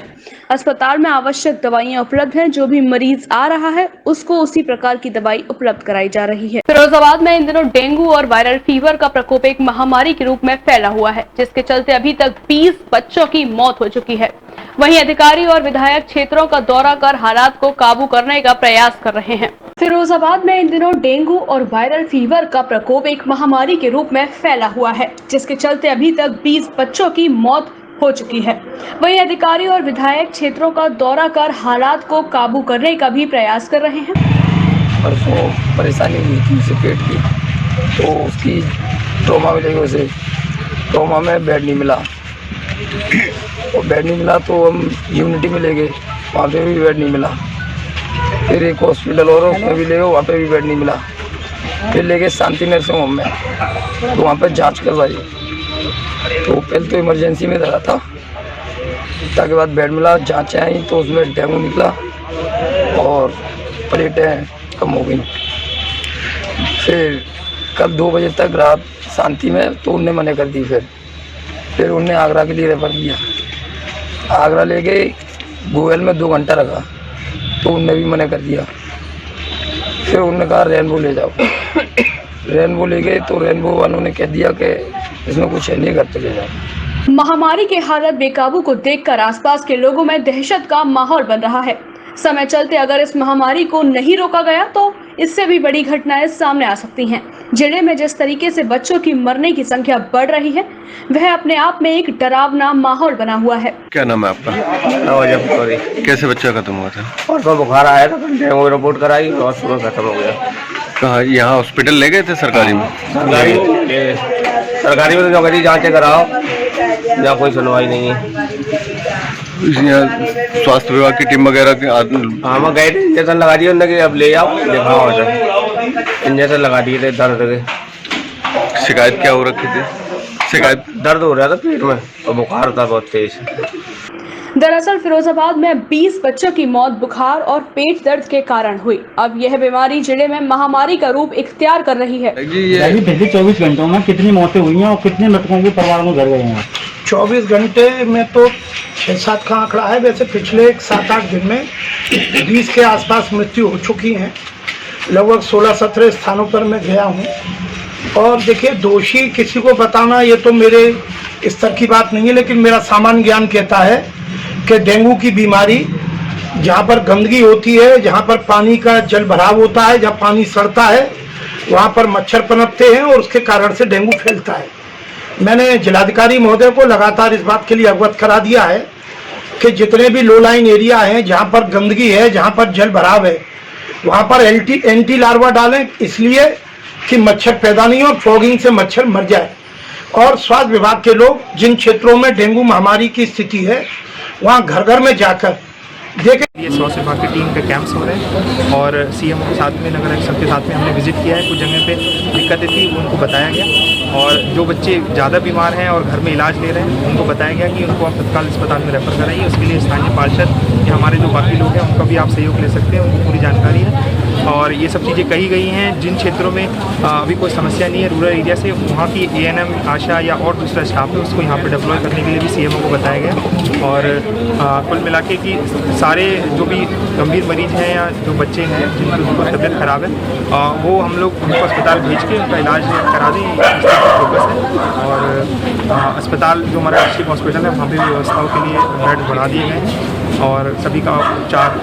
[SPEAKER 3] अस्पताल में आवश्यक दवाइयां उपलब्ध हैं, जो भी मरीज आ रहा है उसको उसी प्रकार की दवाई उपलब्ध कराई जा रही है।
[SPEAKER 2] फिरोजाबाद में इन दिनों डेंगू और वायरल फीवर का प्रकोप एक महामारी के रूप में फैला हुआ है, जिसके चलते अभी तक 20 बच्चों की मौत हो चुकी है। वहीं अधिकारी और विधायक क्षेत्रों का दौरा कर हालात को काबू करने का प्रयास कर रहे हैं।
[SPEAKER 3] फिरोजाबाद में इन दिनों डेंगू और वायरल फीवर का प्रकोप एक महामारी के रूप में फैला हुआ है, जिसके चलते अभी तक 20 बच्चों की मौत हो चुकी है। वहीं अधिकारी और विधायक क्षेत्रों का दौरा कर हालात को काबू करने का भी प्रयास कर रहे हैं।
[SPEAKER 16] परसों परेशानी हुई थी उसे पेट की, तो उसकी ट्रॉमा मिलेगी, उसे ट्रॉमा में बेड नहीं मिला और बेड नहीं मिला तो हम यूनिटी में ले गए, वहाँ पे भी बेड नहीं मिला। फिर एक हॉस्पिटल और उसमें भी ले गए, वहाँ पे भी बेड नहीं मिला। फिर ले गए शांति नर्सिंग होम में, तो वहाँ पर जाँच करवाई, तो पहले तो इमरजेंसी में धरा था, ताकि बाद बेड मिला, जाँचें आई तो उसमें डेंगू निकला और प्लेटें कम हो गई। फिर कल 2 बजे तक रात शांति में, तो उनने मना कर दी। फिर उनने आगरा के लिए रेफर किया, आगरा ले गए, गोयल में 2 घंटा रखा, तो उनने भी मना कर दिया। फिर उन्होंने कहा रेनबो ले जाओ, रेनबो ले गए, तो रेनबो वालों ने कह दिया कि इसमें कुछ है नहीं, घर तो ले जाओ।
[SPEAKER 3] महामारी के हालत बेकाबू को देखकर आसपास के लोगों में दहशत का माहौल बन रहा है। समय चलते अगर इस महामारी को नहीं रोका गया तो इससे भी बड़ी घटनाएं सामने आ सकती हैं। जिले में जिस तरीके से बच्चों की मरने की संख्या बढ़ रही है, वह अपने आप में एक डरावना माहौल बना हुआ है।
[SPEAKER 17] क्या नाम है आपका? कैसे बच्चा खत्म हुआ था?
[SPEAKER 16] और बुखार आया था, डेंगू रिपोर्ट कराई और सुबह खत्म हो गया।
[SPEAKER 17] कहाँ, यहाँ हॉस्पिटल ले गए थे सरकारी में?
[SPEAKER 16] सरकारी में तो गई जाँचें कराओ, यहाँ कोई सुनवाई नहीं है।
[SPEAKER 17] यहाँ स्वास्थ्य विभाग की टीम वगैरह के
[SPEAKER 16] हाँ गए थे, इंजेक्शन लगा दिए उन्होंने कि अब ले जाओ दिखाओ, इंजेक्शन लगा दिए थे दर्द के।
[SPEAKER 17] शिकायत क्या हो रखी थी? शिकायत
[SPEAKER 16] दर्द हो रहा था पेट में और बुखार था बहुत तेज।
[SPEAKER 3] दरअसल फिरोजाबाद में 20 बच्चों की मौत बुखार और पेट दर्द के कारण हुई। अब यह बीमारी जिले में महामारी का रूप इख्तियार कर रही है।
[SPEAKER 15] पिछले 24 घंटों में कितनी मौतें हुई हैं और कितने मृतकों के परिवार में घर गए हैं?
[SPEAKER 18] 24 घंटे में तो 6-7 का आंकड़ा है। वैसे पिछले 7-8 दिन में 20 के आसपास मृत्यु हो चुकी हैं। लगभग 16-17 स्थानों पर मैं गया हूँ। और देखिए, दोषी किसी को बताना ये तो मेरे स्तर की बात नहीं है, लेकिन मेरा सामान्य ज्ञान कहता है कि डेंगू की बीमारी जहाँ पर गंदगी होती है, जहाँ पर पानी का जल भराव होता है, जहाँ पानी सड़ता है, वहाँ पर मच्छर पनपते हैं और उसके कारण से डेंगू फैलता है। मैंने जिलाधिकारी महोदय को लगातार इस बात के लिए अवगत करा दिया है कि जितने भी लो लाइन एरिया हैं, जहाँ पर गंदगी है, जहाँ पर जल भराव है, वहाँ पर एंटी लार्वा डालें, इसलिए कि मच्छर पैदा नहीं हो, फॉगिंग से मच्छर मर जाए। और स्वास्थ्य विभाग के लोग जिन क्षेत्रों में डेंगू महामारी की स्थिति है, वहाँ घर घर में जाकर देखें।
[SPEAKER 19] ये स्वास्थ्य विभाग की टीम के कैंप्स हो रहे हैं और सीएम के साथ में, नगर आयुक्त के साथ में हमने विजिट किया है। कुछ जगह पे दिक्कतें थी, उनको बताया गया, और जो बच्चे ज़्यादा बीमार हैं और घर में इलाज ले रहे हैं, उनको बताया गया कि उनको आप तत्काल अस्पताल में रेफर कराइए। उसके लिए स्थानीय पार्षद या हमारे जो बाकी लोग हैं उनका भी आप सहयोग ले सकते हैं, उनको पूरी जानकारी है। और ये सब चीज़ें कही गई हैं। जिन क्षेत्रों में अभी कोई समस्या नहीं है रूरल एरिया से, वहाँ की ANM, आशा या और दूसरा स्टाफ है, उसको यहाँ पे डिप्लॉय करने के लिए भी CMO को बताया गया। और कुल मिला के कि सारे जो भी गंभीर मरीज हैं या जो बच्चे हैं जिनकी तबीयत ख़राब है, वो हम लोग उनको अस्पताल भेज के उनका इलाज करा दें, फोकस है। और अस्पताल जो हमारा डिस्ट्रिक्ट हॉस्पिटल है, वहाँ पर भी व्यवस्थाओं के लिए बेड बढ़ा दिए गए हैं। और सभी का उपचार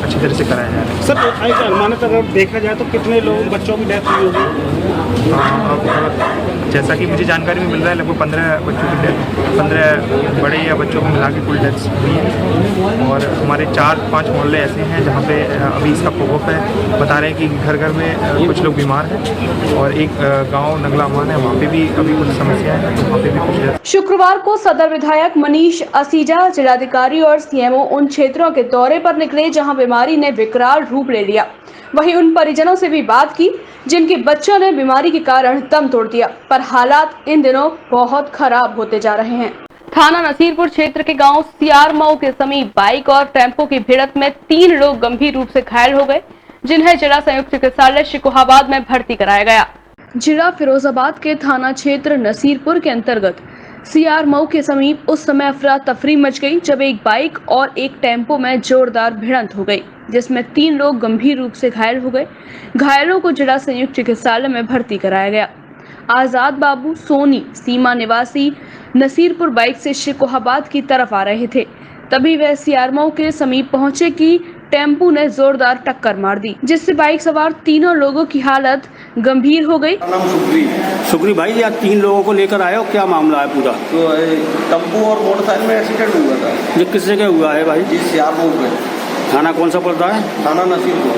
[SPEAKER 19] अच्छी तरह से कराया जा रहा है।
[SPEAKER 12] सर एक अनुमानित अगर देखा जाए तो कितने लोग बच्चों की डेथ हुई होगी?
[SPEAKER 19] अब जैसा कि मुझे जानकारी में मिल रहा है लगभग 15 बच्चों की डेथ, 15 बड़े या बच्चों को मिला के कुल डेथ्स हुई है। और हमारे 4-5 मोहल्ले ऐसे हैं जहाँ पे अभी इसका प्रकोप है। बता रहे हैं कि घर घर में कुछ लोग बीमार हैं और एक गांव नगला मान है, वहाँ पे भी अभी कुछ समस्याएं हैं, तो वहाँ पे भी कुछ।
[SPEAKER 3] शुक्रवार को सदर विधायक मनीष असीजा, जिलाधिकारी और सीएमओ उन क्षेत्रों के दौरे पर निकले जहां बीमारी ने विकराल रूप ले लिया। वहीं उन परिजनों से भी बात की जिनके बच्चों ने बीमारी के कारण दम तोड़ दिया, पर हालात इन दिनों बहुत खराब होते जा रहे हैं। थाना नसीरपुर क्षेत्र के गांव सियारमऊ के समीप बाइक और टेम्पो की भिड़ंत में 3 लोग गंभीर रूप से घायल हो गए, जिन्हें जिला संयुक्त चिकित्सालय शिकोहाबाद में भर्ती कराया गया। जिला फिरोजाबाद के थाना क्षेत्र नसीरपुर के अंतर्गत सियारमऊ के समीप उस समय अफरा तफरी मच गई जब एक बाइक और एक टेम्पो में जोरदार भिड़ंत हो गई, जिसमें 3 लोग गंभीर रूप से घायल हो गए। घायलों को जिला संयुक्त चिकित्सालय में भर्ती कराया गया। आजाद बाबू सोनी सीमा निवासी नसीरपुर बाइक से शिकोहाबाद की तरफ आ रहे थे, तभी वह सियारमऊ के समीप पहुंचे कि टेम्पो ने जोरदार टक्कर मार दी, जिससे बाइक सवार तीनों लोगों की हालत गंभीर हो गई।
[SPEAKER 12] शुक्री भाई, आप 3 लोगों को लेकर आए हो, क्या मामला है पूरा?
[SPEAKER 9] तो टेम्पो और मोटरसाइकिल में एक्सीडेंट हुआ था।
[SPEAKER 12] ये किस जगह हुआ है भाई?
[SPEAKER 9] जी सियारमऊ में।
[SPEAKER 12] थाना कौन सा पड़ता है?
[SPEAKER 9] थाना नसीरपुर।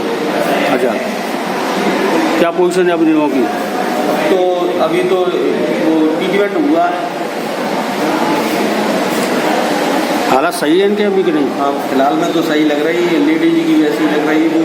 [SPEAKER 12] अच्छा, क्या पोजीशन है अपनी लोगों की?
[SPEAKER 9] तो अभी तो वो ट्रीटमेंट हुआ है।
[SPEAKER 12] हालत सही है इनके अभी कि नहीं?
[SPEAKER 9] हाँ, फिलहाल में तो सही लग रही है। लेडी जी की वैसी लग रही है वो।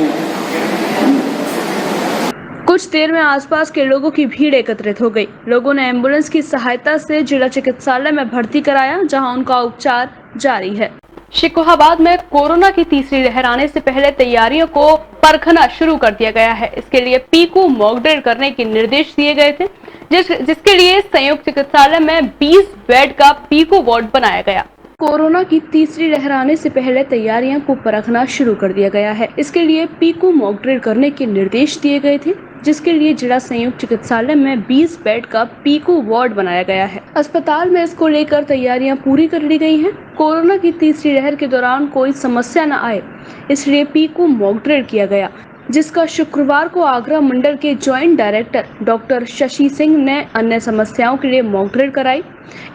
[SPEAKER 3] कुछ देर में आसपास के लोगों की भीड़ एकत्रित हो गई। लोगों ने एम्बुलेंस की सहायता से जिला चिकित्सालय में भर्ती कराया, जहां उनका उपचार जारी है। शिकोहाबाद में कोरोना की तीसरी लहर आने से पहले तैयारियों को परखना शुरू कर दिया गया है। इसके लिए पीकू मॉक ड्रिल करने के निर्देश दिए गए थे, जिसके लिए संयुक्त चिकित्सालय में 20 बेड का पीकू वार्ड बनाया गया। कोरोना की तीसरी लहर आने से पहले तैयारियों को परखना शुरू कर दिया गया है। इसके लिए पीकू मॉक ड्रिल करने के निर्देश दिए गए थे, जिसके लिए जिला संयुक्त चिकित्सालय में 20 बेड का पीकू वार्ड बनाया गया है। अस्पताल में इसको लेकर तैयारियां पूरी कर ली गई हैं। कोरोना की तीसरी लहर के दौरान कोई समस्या न आए, इसलिए पीकू मॉक ड्रिल किया गया, जिसका शुक्रवार को आगरा मंडल के joint director doctor Shashi Singh ने अन्य समस्याओं के लिए मॉक ड्रिल कराई।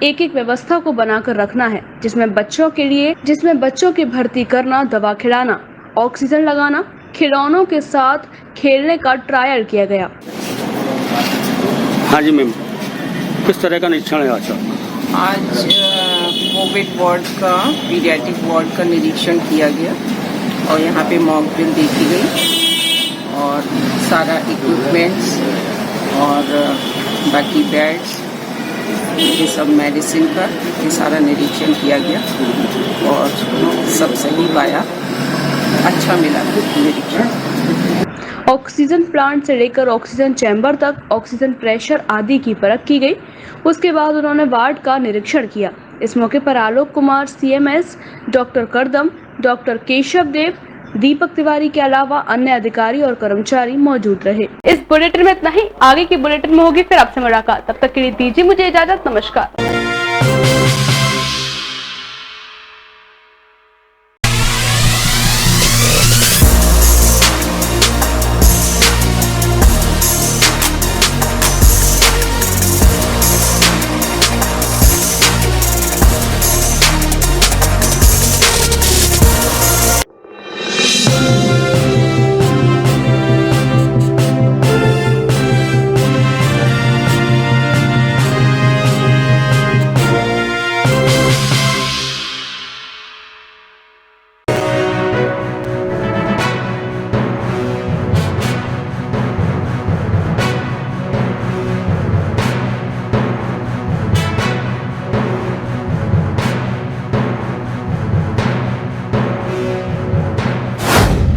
[SPEAKER 3] एक व्यवस्था को बनाकर रखना है, जिसमें बच्चों की भर्ती करना, दवा खिलाना, ऑक्सीजन लगाना, खिलौनों के साथ खेलने का ट्रायल किया गया।
[SPEAKER 12] हाँ जी मैम, किस तरह का निरीक्षण है
[SPEAKER 20] आज कोविड वार्ड का, पीडियाट्रिक वार्ड का निरीक्षण किया गया और यहाँ पे मॉक ड्रिल देखी गई और सारा इक्विपमेंट्स और बाकी बेड्स, ये सब मेडिसिन का ये सारा निरीक्षण किया गया और सब सही पाया, अच्छा मिला निरीक्षण।
[SPEAKER 3] ऑक्सीजन प्लांट से लेकर ऑक्सीजन चैम्बर तक ऑक्सीजन प्रेशर आदि की परख की गई। उसके बाद उन्होंने वार्ड का निरीक्षण किया। इस मौके पर Alok Kumar CMS, doctor Kardam, doctor Keshav Dev, Deepak Tiwari के अलावा अन्य अधिकारी और कर्मचारी मौजूद रहे। इस बुलेटिन में इतना ही। आगे की बुलेटिन में होगी फिर आपसे मुलाकात। तब तक के लिए दीजिए मुझे इजाजत। नमस्कार।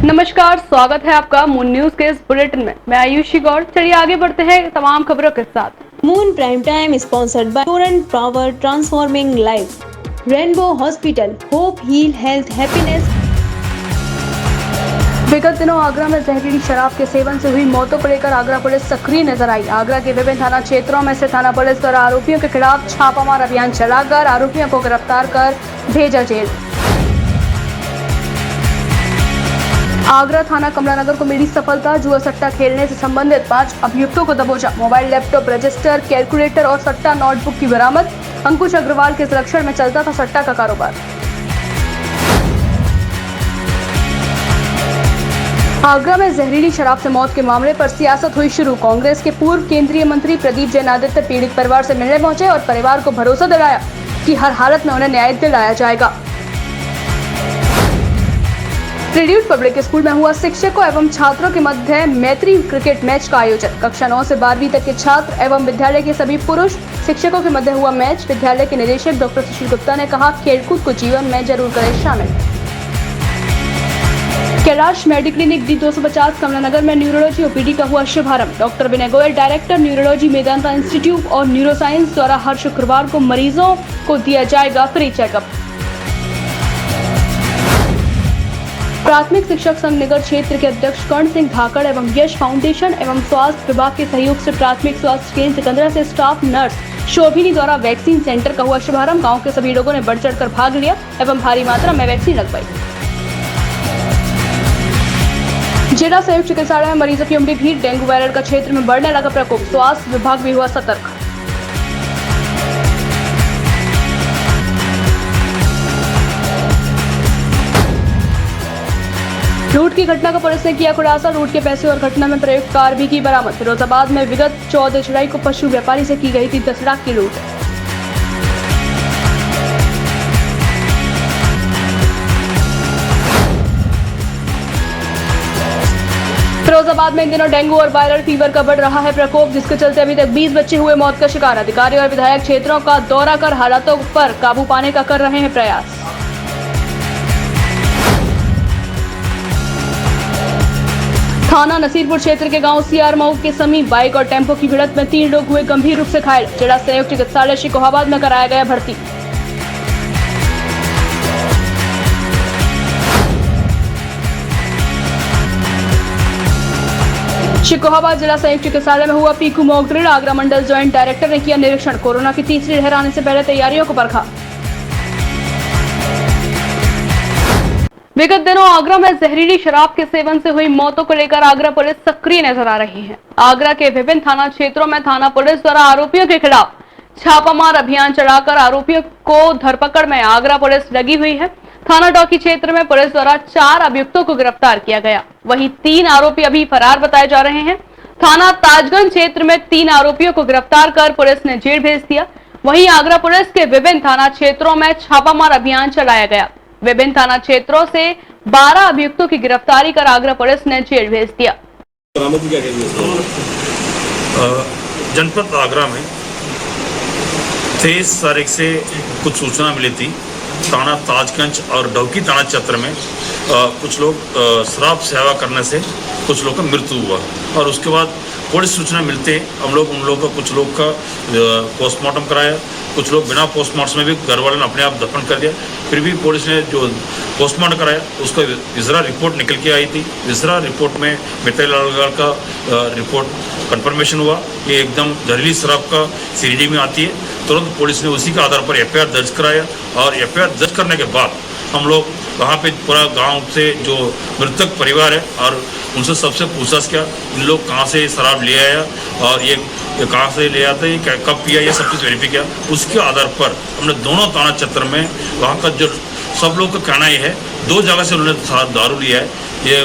[SPEAKER 3] नमस्कार, स्वागत है आपका मून न्यूज के इस बुलेटिन में। मैं आयुषी गौड़। चलिए आगे बढ़ते हैं तमाम खबरों के साथ। Moon prime time sponsored by Torrent Power transforming life, Rainbow Hospital, hope heal health happiness. विगत दिनों आगरा में जहरीली शराब के सेवन से हुई मौतों को लेकर आगरा पुलिस सक्रिय नजर आई। आगरा के विभिन्न थाना क्षेत्रों में से थाना पुलिस द्वारा आरोपियों के खिलाफ छापामार अभियान चलाकर आरोपियों को गिरफ्तार कर भेजा जेल।
[SPEAKER 2] आगरा थाना कमलानगर को मिली सफलता। जुआ सट्टा खेलने से संबंधित 5 अभियुक्तों को दबोचा। मोबाइल, लैपटॉप, रजिस्टर, कैलकुलेटर और सट्टा नोटबुक की बरामद। अंकुश अग्रवाल के संरक्षण में चलता था सट्टा का कारोबार। आगरा में जहरीली शराब से मौत के मामले पर सियासत हुई शुरू। कांग्रेस के पूर्व केंद्रीय मंत्री प्रदीप जैन आदित्य पीड़ित परिवार से मिलने पहुंचे और परिवार को भरोसा दिलाया कि हर हालत में उन्हें न्याय दिलाया जाएगा। ट्रिड्यूट पब्लिक स्कूल में हुआ शिक्षकों एवं छात्रों के मध्य मैत्री क्रिकेट मैच का आयोजन। कक्षा 9 से 12वीं तक के छात्र एवं विद्यालय के सभी पुरुष शिक्षकों के मध्य हुआ मैच। विद्यालय के निदेशक डॉक्टर सुशील गुप्ता ने कहा, खेलकूद को जीवन में जरूर करें शामिल। कैलाश मेडिक्लिनिक डी 250 कमलानगर में न्यूरोलॉजी ओपीडी का हुआ शुभारंभ। Doctor Vinay Goyal, director neurology Medanta institute और न्यूरोसाइंस द्वारा हर शुक्रवार को मरीजों को दिया जाएगा फ्री चेकअप। प्राथमिक शिक्षक संघ नगर क्षेत्र के अध्यक्ष कर्ण सिंह धाकड़ एवं यश फाउंडेशन एवं स्वास्थ्य विभाग के सहयोग से प्राथमिक स्वास्थ्य केंद्र सिकंदरा से स्टाफ नर्स शोभिनी द्वारा वैक्सीन सेंटर का हुआ शुभारंभ। गांव के सभी लोगों ने बढ़ चढ़कर भाग लिया एवं भारी मात्रा में वैक्सीन लगवाई। जिला संयुक्त चिकित्सालय में मरीजों की उमड़ी भीड़। डेंगू वायरल का क्षेत्र में बढ़ने लगा प्रकोप। स्वास्थ्य विभाग भी हुआ सतर्क। लूट की घटना का पुलिस ने किया खुलासा। लूट के पैसे और घटना में प्रयुक्त कार भी की बरामद। फिरोजाबाद में विगत 14 जुलाई को पशु व्यापारी से की गई थी 10 लाख की लूट। फिरोजाबाद में इन दिनों डेंगू और वायरल फीवर का बढ़ रहा है प्रकोप, जिसके चलते अभी तक 20 बच्चे हुए मौत का शिकार। अधिकारी और विधायक क्षेत्रों का दौरा कर हालातों पर काबू पाने का कर रहे हैं प्रयास। थाना नसीरपुर क्षेत्र के गांव सीआर मऊ के समीप बाइक और टेम्पो की भिड़ंत में 3 लोग हुए गंभीर रूप से घायल। जिला संयुक्त चिकित्सालय शिकोहाबाद में कराया गया भर्ती। शिकोहाबाद जिला संयुक्त चिकित्सालय में हुआ पीकू मॉक ड्रिल। आगरा मंडल ज्वाइंट डायरेक्टर ने किया निरीक्षण। कोरोना की तीसरी लहर आने से पहले तैयारियों को परखा। विगत दिनों आगरा में जहरीली शराब के सेवन से हुई मौतों को लेकर आगरा पुलिस सक्रिय नजर आ रही है। आगरा के विभिन्न थाना क्षेत्रों में थाना पुलिस द्वारा आरोपियों के खिलाफ छापामार अभियान चलाकर आरोपियों को धरपकड़ में आगरा पुलिस लगी हुई है। थाना डौकी क्षेत्र में पुलिस द्वारा 4 अभियुक्तों को गिरफ्तार किया गया। वहीं 3 आरोपी अभी फरार बताए जा रहे हैं। थाना ताजगंज क्षेत्र में 3 आरोपियों को गिरफ्तार कर पुलिस ने जेल भेज दिया। वहीं आगरा पुलिस के विभिन्न थाना क्षेत्रों में छापामार अभियान चलाया गया। विभिन्न थाना क्षेत्रों से 12 अभियुक्तों की गिरफ्तारी कर आगरा पुलिस ने जेल भेज दिया।
[SPEAKER 4] जनपद आगरा में 23 तारीख से कुछ सूचना मिली थी। थाना ताजगंज और डौकी थाना क्षेत्र में कुछ लोग शराब सेवा करने से कुछ लोग का मृत्यु हुआ और उसके बाद पुलिस सूचना मिलते हम लोग उन लोगों का कुछ लोग का पोस्टमार्टम कराया। कुछ लोग बिना पोस्टमार्टम में भी घर वालों ने अपने आप दफन कर दिया। फिर भी पुलिस ने जो पोस्टमार्टम कराया उसका विजरा रिपोर्ट निकल के आई थी। विजरा रिपोर्ट में मिथाइल अल्कोहल का रिपोर्ट कंफर्मेशन हुआ ये एकदम जहरीली शराब का सीडी में आती है। तुरंत पुलिस ने उसी के आधार पर एफआईआर दर्ज कराया और एफआईआर दर्ज करने के बाद हम लोग वहाँ पे पूरा गांव से जो मृतक परिवार है और उनसे सबसे पूछताछ किया इन लोग कहाँ से शराब ले आया और ये कहाँ से ले आते हैं कब पिया ये सब कुछ वेरीफाई किया। उसके आधार पर हमने दोनों थाना क्षेत्र में वहाँ का जो सब लोग का कहना ये है 2 जगह से उन्होंने दारू लिया है। ये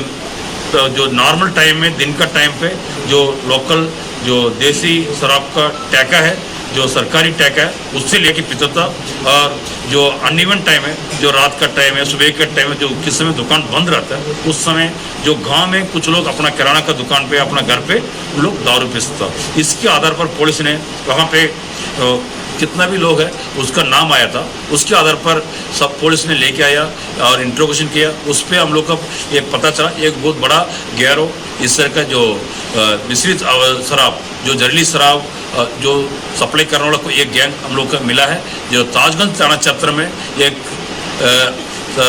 [SPEAKER 4] जो नॉर्मल टाइम में दिन का टाइम पे जो लोकल जो देसी शराब का टैका है जो सरकारी टैका है उससे लेके पीता था और जो अनइवन टाइम है जो रात का टाइम है सुबह का टाइम है जो किस समय दुकान बंद रहता है उस समय जो गांव में कुछ लोग अपना किराना का दुकान पे अपना घर पे लोग दारू पीता था। इसके आधार पर पुलिस ने वहाँ पे कितना भी लोग है उसका नाम आया था। उसके आधार पर सब पुलिस ने लेके आया और इंट्रोगेशन किया। उस पर हम लोग का ये पता चला एक बहुत बड़ा गैरो इस तरह का जो मिश्रित शराब जो जहरीली शराब जो सप्लाई करने वाला को एक गैंग हम लोग का मिला है जो ताजगंज थाना क्षेत्र में एक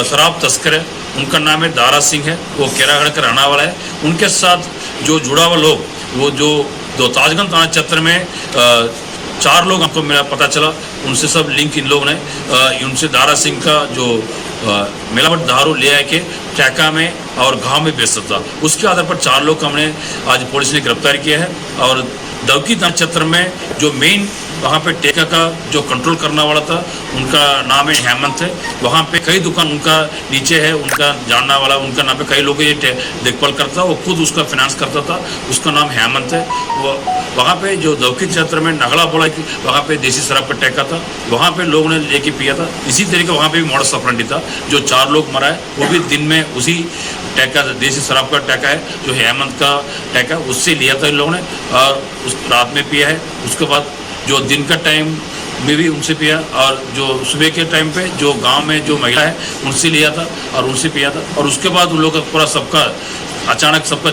[SPEAKER 4] शराब तस्कर है। उनका नाम है दारा सिंह है। वो केरागढ़ का रहने वाला है। उनके साथ जो जुड़ा हुआ लोग वो जो ताजगंज थाना क्षेत्र में 4 लोग हमको मेरा पता चला, उनसे सब लिंक इन लोगों ने उनसे दारा सिंह का जो मिलावट दारू ले आके टैका में और गांव में बेचता था, उसके आधार पर 4 लोग हमने आज पुलिस ने गिरफ्तार किया है। और दवकी थाना क्षेत्र में जो मेन वहाँ पे टेका का जो कंट्रोल करने वाला था, उनका नाम है हेमंत है। वहाँ पे कई दुकान उनका नीचे है, उनका जानने वाला उनका नाम पे कई लोग ये देखभाल करता, वो खुद उसका फाइनेंस करता था, उसका नाम हेमंत है। वो वहाँ पे जो दवकी क्षेत्र में नगला बोला कि वहाँ पे देसी शराब का टैका था, वहाँ पे लोगों ने लेके पिया था। इसी तरीके वहाँ पे भी मॉडस ऑपरेंडी था। जो 4 लोग मरा है वो भी दिन में उसी टैका देसी शराब का टैका है जो हेमंत का टैका, उससे लिया था इन लोगों ने और उस रात में पिया है। उसके बाद जो दिन का टाइम में भी उनसे पिया और जो सुबह के टाइम पे जो गांव में जो महिला है उनसे लिया था और उनसे पिया था। और उसके बाद उन लोगों का पूरा सबका अचानक सबका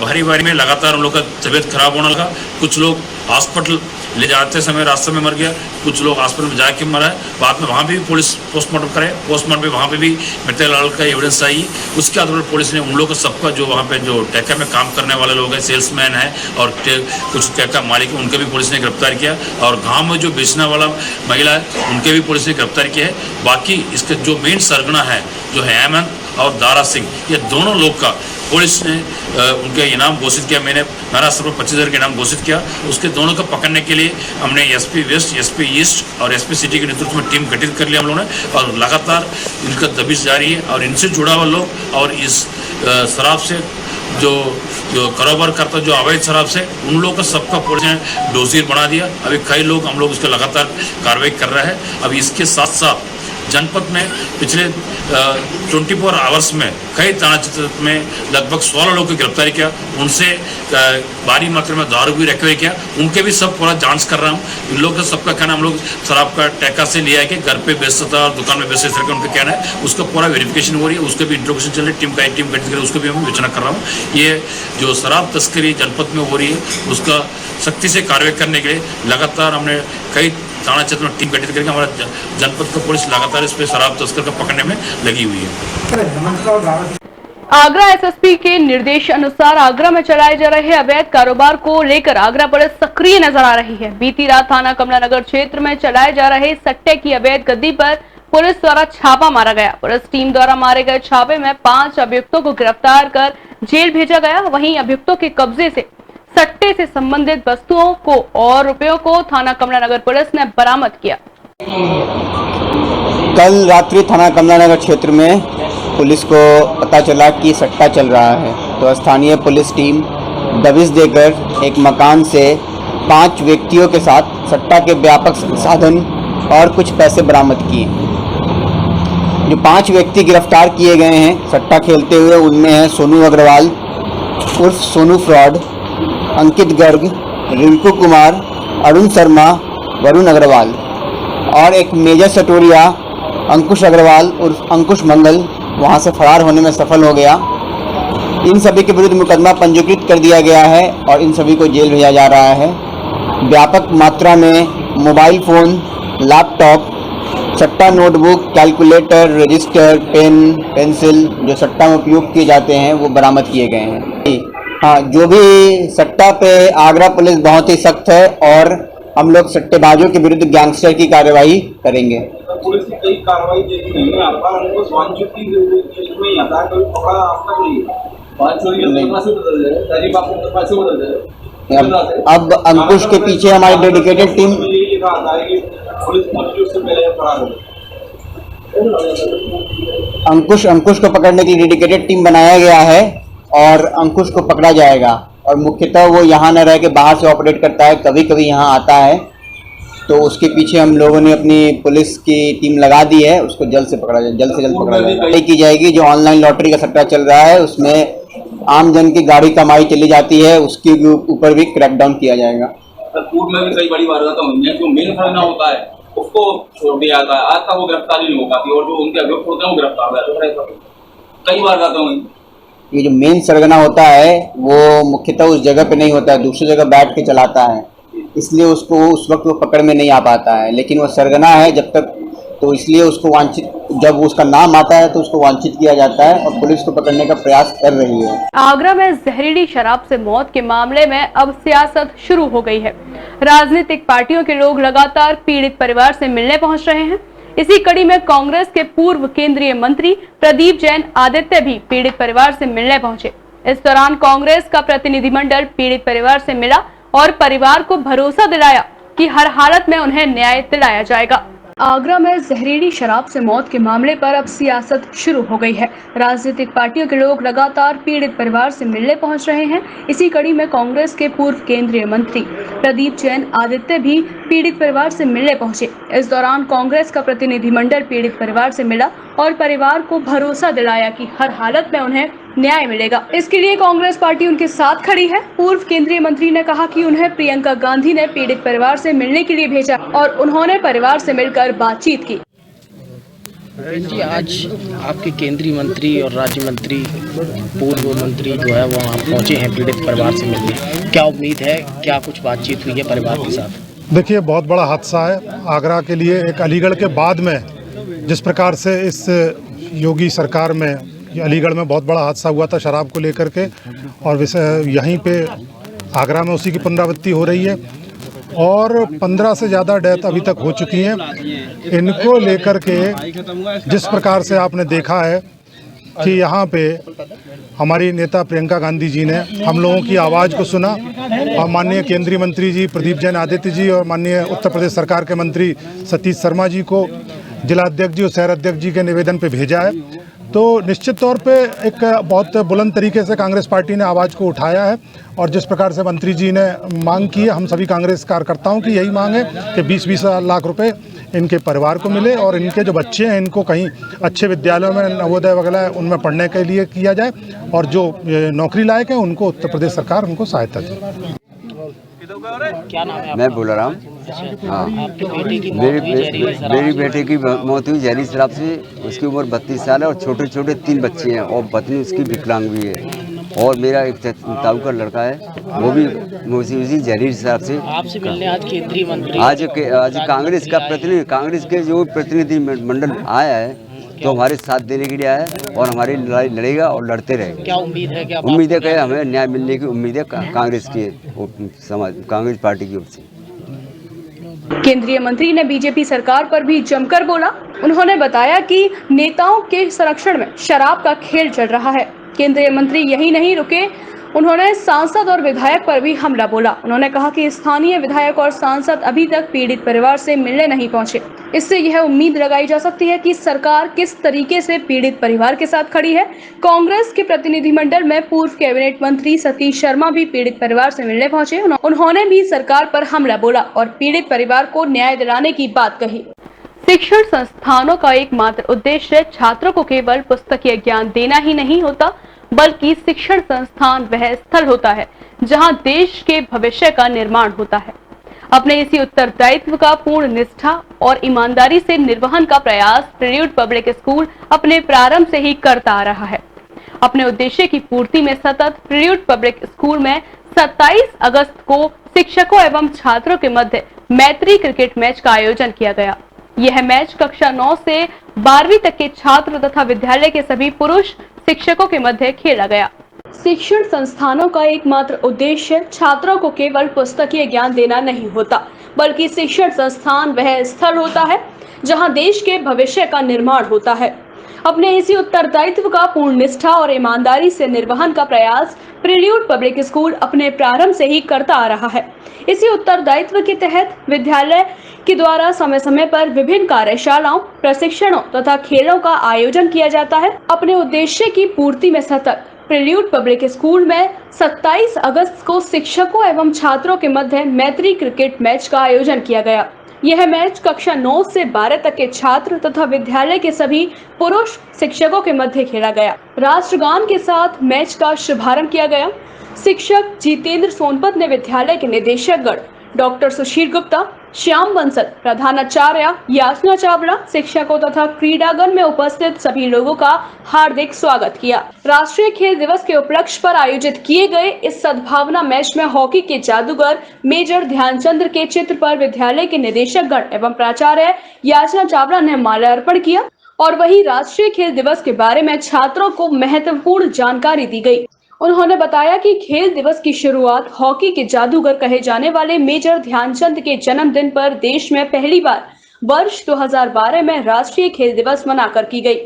[SPEAKER 4] भारी में लगातार उन लोग का तबीयत खराब होने लगा। कुछ लोग हॉस्पिटल ले जाते समय रास्ते में मर गया, कुछ लोग हॉस्पिटल में जाके मरा है। बाद में वहाँ भी पुलिस पोस्टमार्टम करे, पोस्टमार्टम में वहाँ पे भी मृतक लाल का एविडेंस आई। उसके आधार पर पुलिस ने उन लोगों का सबका जो वहाँ पे जो टैका में काम करने वाले लोग हैं, सेल्समैन है और कुछ टैका मालिक, उनके भी पुलिस ने गिरफ्तार किया। और गाँव में जो बेचने वाला महिला है उनके भी पुलिस ने गिरफ्तार किया है। बाकी इसके जो मेन सरगना है जो है हेमंत और दारा सिंह, ये दोनों लोग का पुलिस ने उनके इनाम घोषित किया। मैंने महाराष्ट्र पर 25,000 का इनाम घोषित किया। उसके दोनों को पकड़ने के लिए हमने एसपी वेस्ट, एसपी ईस्ट और एसपी सिटी के नेतृत्व में टीम गठित कर लिया हम लोगों ने और लगातार इनका दबिश जारी है। और इनसे जुड़ा हुआ लोग और इस शराब से जो कारोबार करता जो अवैध शराब से उन लोगों का सबका पुलिस ने डोजियर बना दिया। अभी कई लोग हम लोग उसका लगातार कार्रवाई कर रहे हैं। अभी इसके साथ साथ जनपद में पिछले 24 आवर्स में कई थाना क्षेत्र में लगभग 16 लोगों की गिरफ्तारी किया। उनसे भारी मात्रा में दारू भी रिकवर किया। उनके भी सब पूरा जांच कर रहा हूँ। इन लोगों का सबका कहना हम लोग शराब का टैका से लिया है कि घर पे बेचता था और दुकान में बेचते थे, उनका कहना है। उसका पूरा वेरिफिकेशन हो रही है, उसका भी इंट्रोगेशन चल रही है, टीम गठित कर उसको भी हम विवेचना कर रहा हूँ। ये जो शराब तस्करी जनपद में हो रही है उसका सख्ती से कार्रवाई करने के लिए लगातार हमने कई थाना क्षेत्र में टीम गठित करके हमारा जनपद का पुलिस लगातार इस पे शराब तस्कर को पकड़ने में लगी हुई है।
[SPEAKER 2] आगरा एसएसपी के निर्देश अनुसार आगरा में चलाए जा रहे अवैध कारोबार को लेकर आगरा पुलिस सक्रिय नजर आ रही है। बीती रात थाना कमलानगर क्षेत्र में चलाए जा रहे सट्टे की अवैध गद्दी पर पुलिस द्वारा छापा मारा गया। पुलिस टीम द्वारा मारे गए छापे में 5 अभियुक्तों को गिरफ्तार कर जेल भेजा गया। वहीं अभियुक्तों के कब्जे से सट्टे से संबंधित वस्तुओं को और रुपयों को थाना कमलानगर पुलिस ने बरामद किया।
[SPEAKER 5] कल रात्रि थाना कमलानगर क्षेत्र में पुलिस को पता चला कि सट्टा चल रहा है, तो स्थानीय पुलिस टीम दबिश देकर एक मकान से 5 व्यक्तियों के साथ सट्टा के व्यापक संसाधन और कुछ पैसे बरामद किए। जो 5 व्यक्ति गिरफ्तार किए गए हैं सट्टा खेलते हुए, उनमें है सोनू अग्रवाल उर्फ सोनू फ्रॉड, अंकित गर्ग, रिंकू कुमार, अरुण शर्मा, वरुण अग्रवाल और एक मेजर सटोरिया अंकुश अग्रवाल उर्फ अंकुश मंगल वहां से फरार होने में सफल हो गया। इन सभी के विरुद्ध मुकदमा पंजीकृत कर दिया गया है और इन सभी को जेल भेजा जा रहा है। व्यापक मात्रा में मोबाइल फ़ोन, लैपटॉप, सट्टा notebook, calculator, register, pen, pencil जो सट्टा में उपयोग किए जाते हैं वो बरामद किए गए हैं। हाँ, जो भी सट्टा पे आगरा पुलिस बहुत ही सख्त है और हम लोग सट्टेबाजों के विरुद्ध गैंगस्टर की कार्रवाई करेंगे।
[SPEAKER 6] पुलिस की कई कार्रवाई देखी गई है, आपका उनको स्वांचुकी में आता है, कोई पकड़ा आज तक नहीं है। 5 चोरी के पैसे बदल रहे हैं, तारीफ आपको पैसे बदल रहे हैं।
[SPEAKER 5] अब अंकुश के पीछे हमारी डेडिकेटेड टीम अंकुश को पकड़ने के लिए डेडिकेटेड टीम बनाया गया है और अंकुश को पकड़ा जाएगा। और मुख्यतः वो यहाँ न रह के बाहर से ऑपरेट करता है, कभी कभी यहाँ आता है, तो उसके पीछे हम लोगों ने अपनी पुलिस की टीम लगा दी है। उसको जल्द से पकड़ा जाए की जाएगी। जो ऑनलाइन लॉटरी का सट्टा चल रहा है उसमें आम जन की गाड़ी कमाई चली जाती है, उसके ऊपर भी क्रैकडाउन किया जाएगा।
[SPEAKER 6] पूर्व में भी कई बड़ी वारदातें हुई हैं, जो मेन फरना होता है उसको छोड़ दिया जाता है, आज तक वो गिरफ्तारी नहीं हो पाती और जो उनके अभियुक्त होते हैं वो गिरफ्तार हो जाते हैं। कई वारदातें हुई।
[SPEAKER 5] ये जो मेन सरगना होता है वो मुख्यतः उस जगह पे नहीं होता है, दूसरी जगह बैठ के चलाता है, इसलिए उसको उस वक्त वो पकड़ में नहीं आ पाता है। लेकिन वो सरगना है जब तक, तो इसलिए उसको वांछित जब उसका नाम आता है तो उसको वांछित किया जाता है और पुलिस को पकड़ने का प्रयास कर रही है।
[SPEAKER 2] आगरा में जहरीली शराब से मौत के मामले में अब सियासत शुरू हो गई है। राजनीतिक पार्टियों के लोग लगातार पीड़ित परिवार से मिलने पहुंच रहे हैं। इसी कड़ी में कांग्रेस के पूर्व केंद्रीय मंत्री प्रदीप जैन आदित्य भी पीड़ित परिवार से मिलने पहुंचे। इस दौरान कांग्रेस का प्रतिनिधिमंडल पीड़ित परिवार से मिला और परिवार को भरोसा दिलाया कि हर हालत में उन्हें न्याय दिलाया जाएगा। आगरा में जहरीली शराब से मौत के मामले पर अब सियासत शुरू हो गई है। राजनीतिक पार्टियों के लोग लगातार पीड़ित परिवार से मिलने पहुंच रहे हैं। इसी कड़ी में कांग्रेस के पूर्व केंद्रीय मंत्री प्रदीप जैन आदित्य भी पीड़ित परिवार से मिलने पहुंचे। इस दौरान कांग्रेस का प्रतिनिधिमंडल पीड़ित परिवार से मिला और परिवार को भरोसा दिलाया कि हर हालत में उन्हें न्याय मिलेगा। इसके लिए कांग्रेस पार्टी उनके साथ खड़ी है। पूर्व केंद्रीय मंत्री ने कहा कि उन्हें प्रियंका गांधी ने पीड़ित परिवार से मिलने के लिए भेजा और उन्होंने परिवार से मिलकर बातचीत की।
[SPEAKER 7] जी, आज आपके केंद्रीय मंत्री और राज्य मंत्री पूर्व मंत्री जो है वहाँ पहुँचे हैं पीड़ित परिवार से मिलने। क्या उम्मीद है, क्या कुछ बातचीत हुई है परिवार के साथ?
[SPEAKER 8] देखिए, बहुत बड़ा हादसा है आगरा के लिए। एक अलीगढ़ के बाद में जिस प्रकार से इस योगी सरकार में अलीगढ़ में बहुत बड़ा हादसा हुआ था शराब को लेकर के, और यहीं पे आगरा में उसी की पुनरावृत्ति हो रही है और 15 से ज़्यादा डेथ अभी तक हो चुकी हैं। इनको लेकर के जिस प्रकार से आपने देखा है कि यहाँ पे हमारी नेता प्रियंका गांधी जी ने हम लोगों की आवाज़ को सुना और माननीय केंद्रीय मंत्री जी प्रदीप जैन आदित्य जी और माननीय उत्तर प्रदेश सरकार के मंत्री सतीश शर्मा जी को जिला अध्यक्ष जी और शहर अध्यक्ष जी के निवेदन पे भेजा है। तो निश्चित तौर पे एक बहुत बुलंद तरीके से कांग्रेस पार्टी ने आवाज़ को उठाया है और जिस प्रकार से मंत्री जी ने मांग की है, हम सभी कांग्रेस कार्यकर्ताओं की यही मांग है कि 20-20 लाख रुपए इनके परिवार को मिले और इनके जो बच्चे हैं इनको कहीं अच्छे विद्यालयों में नवोदय वगैरह उनमें पढ़ने के लिए किया जाए और जो नौकरी लायक है उनको उत्तर प्रदेश सरकार उनको सहायता दे।
[SPEAKER 7] क्या नाम है?
[SPEAKER 9] मैं बोल रहा हूँ। हाँ, मेरी बेटे की मौत हुई जहरीली शराब से। उसकी उम्र 32 साल है और छोटे छोटे 3 बच्चे हैं और पत्नी उसकी विकलांग भी है। और मेरा एक ताऊ का लड़का है, वो भी उसी जहरीली शराब से।
[SPEAKER 7] आपसे मिलने आज केंद्रीय मंत्री
[SPEAKER 9] आज कांग्रेस का प्रतिनिधि, कांग्रेस के जो प्रतिनिधि मंडल आया है तो हमारे साथ देने के लिए आया है और हमारी लड़ाई लड़ेगा और लड़ते रहेगा।
[SPEAKER 7] क्या उम्मीद है? क्या
[SPEAKER 9] उम्मीद है कि हमें न्याय मिलने की उम्मीद है कांग्रेस की कांग्रेस पार्टी की ओर से।
[SPEAKER 3] केंद्रीय मंत्री ने बीजेपी सरकार पर भी जमकर बोला। उन्होंने बताया कि नेताओं के संरक्षण में शराब का खेल चल रहा है। केंद्रीय मंत्री यही नहीं रुके, उन्होंने सांसद और विधायक पर भी हमला बोला। उन्होंने कहा कि स्थानीय विधायक और सांसद अभी तक पीड़ित परिवार से मिलने नहीं पहुंचे। इससे यह उम्मीद लगाई जा सकती है कि सरकार किस तरीके से पीड़ित परिवार के साथ खड़ी है। कांग्रेस के प्रतिनिधिमंडल में पूर्व कैबिनेट मंत्री सतीश शर्मा भी पीड़ित परिवार से मिलने पहुंचे। उन्होंने भी सरकार पर हमला बोला और पीड़ित परिवार को न्याय दिलाने की बात कही।
[SPEAKER 2] शिक्षण संस्थानों का एकमात्र उद्देश्य छात्रों को केवल पुस्तकीय ज्ञान देना ही नहीं होता, बल्कि शिक्षण संस्थान वह स्थल होता है जहां देश के भविष्य का निर्माण होता है। अपने इसी उत्तरदायित्व का पूर्ण निष्ठा और ईमानदारी से निर्वहन का प्रयास प्रेल्यूड पब्लिक स्कूल अपने प्रारंभ से ही करता आ रहा है। अपने उद्देश्य की पूर्ति में सतत प्रेल्यूड पब्लिक स्कूल में 27 अगस्त को शिक्षकों एवं छात्रों के मध्य मैत्री क्रिकेट मैच का आयोजन किया गया। यह मैच कक्षा 9 से 12वीं तक के छात्र तथा विद्यालय के सभी पुरुष शिक्षकों के मध्य खेला गया।
[SPEAKER 3] शिक्षण संस्थानों का एकमात्र उद्देश्य छात्रों को केवल पुस्तकीय ज्ञान देना नहीं होता, बल्कि शिक्षण संस्थान वह स्थल होता है जहां देश के भविष्य का निर्माण होता है। अपने इसी उत्तरदायित्व का पूर्ण निष्ठा और ईमानदारी से निर्वहन का प्रयास प्रेल्यूड पब्लिक स्कूल अपने प्रारंभ से ही करता आ रहा है। इसी उत्तरदायित्व के तहत विद्यालय के द्वारा समय समय पर विभिन्न कार्यशालाओं, प्रशिक्षणों तथा खेलों का आयोजन किया जाता है। अपने उद्देश्य की पूर्ति में सतत प्रेल्यूड पब्लिक स्कूल में 27 अगस्त को शिक्षकों एवं छात्रों के मध्य मैत्री क्रिकेट मैच का आयोजन किया गया। यह मैच कक्षा 9 से 12 तक के छात्र तथा विद्यालय के सभी पुरुष शिक्षकों के मध्य खेला गया। राष्ट्रगान के साथ मैच का शुभारंभ किया गया। शिक्षक जितेंद्र सोनपत ने विद्यालय के निदेशकगण डॉक्टर सुशील गुप्ता, श्याम बंसल, प्रधानाचार्य याचना चावला, शिक्षकों तथा क्रीडागण में उपस्थित सभी लोगों का हार्दिक स्वागत किया। राष्ट्रीय खेल दिवस के उपलक्ष्य पर आयोजित किए गए इस सद्भावना मैच में हॉकी के जादूगर मेजर ध्यानचंद के चित्र पर विद्यालय के निदेशकगण एवं प्राचार्य याचना चावला ने माल्यार्पण किया। और वहीं राष्ट्रीय खेल दिवस के बारे में छात्रों को महत्वपूर्ण जानकारी दी गई। उन्होंने बताया कि खेल दिवस की शुरुआत हॉकी के जादूगर कहे जाने वाले मेजर ध्यानचंद के जन्मदिन पर देश में पहली बार वर्ष 2012 में राष्ट्रीय खेल दिवस मनाकर की गई।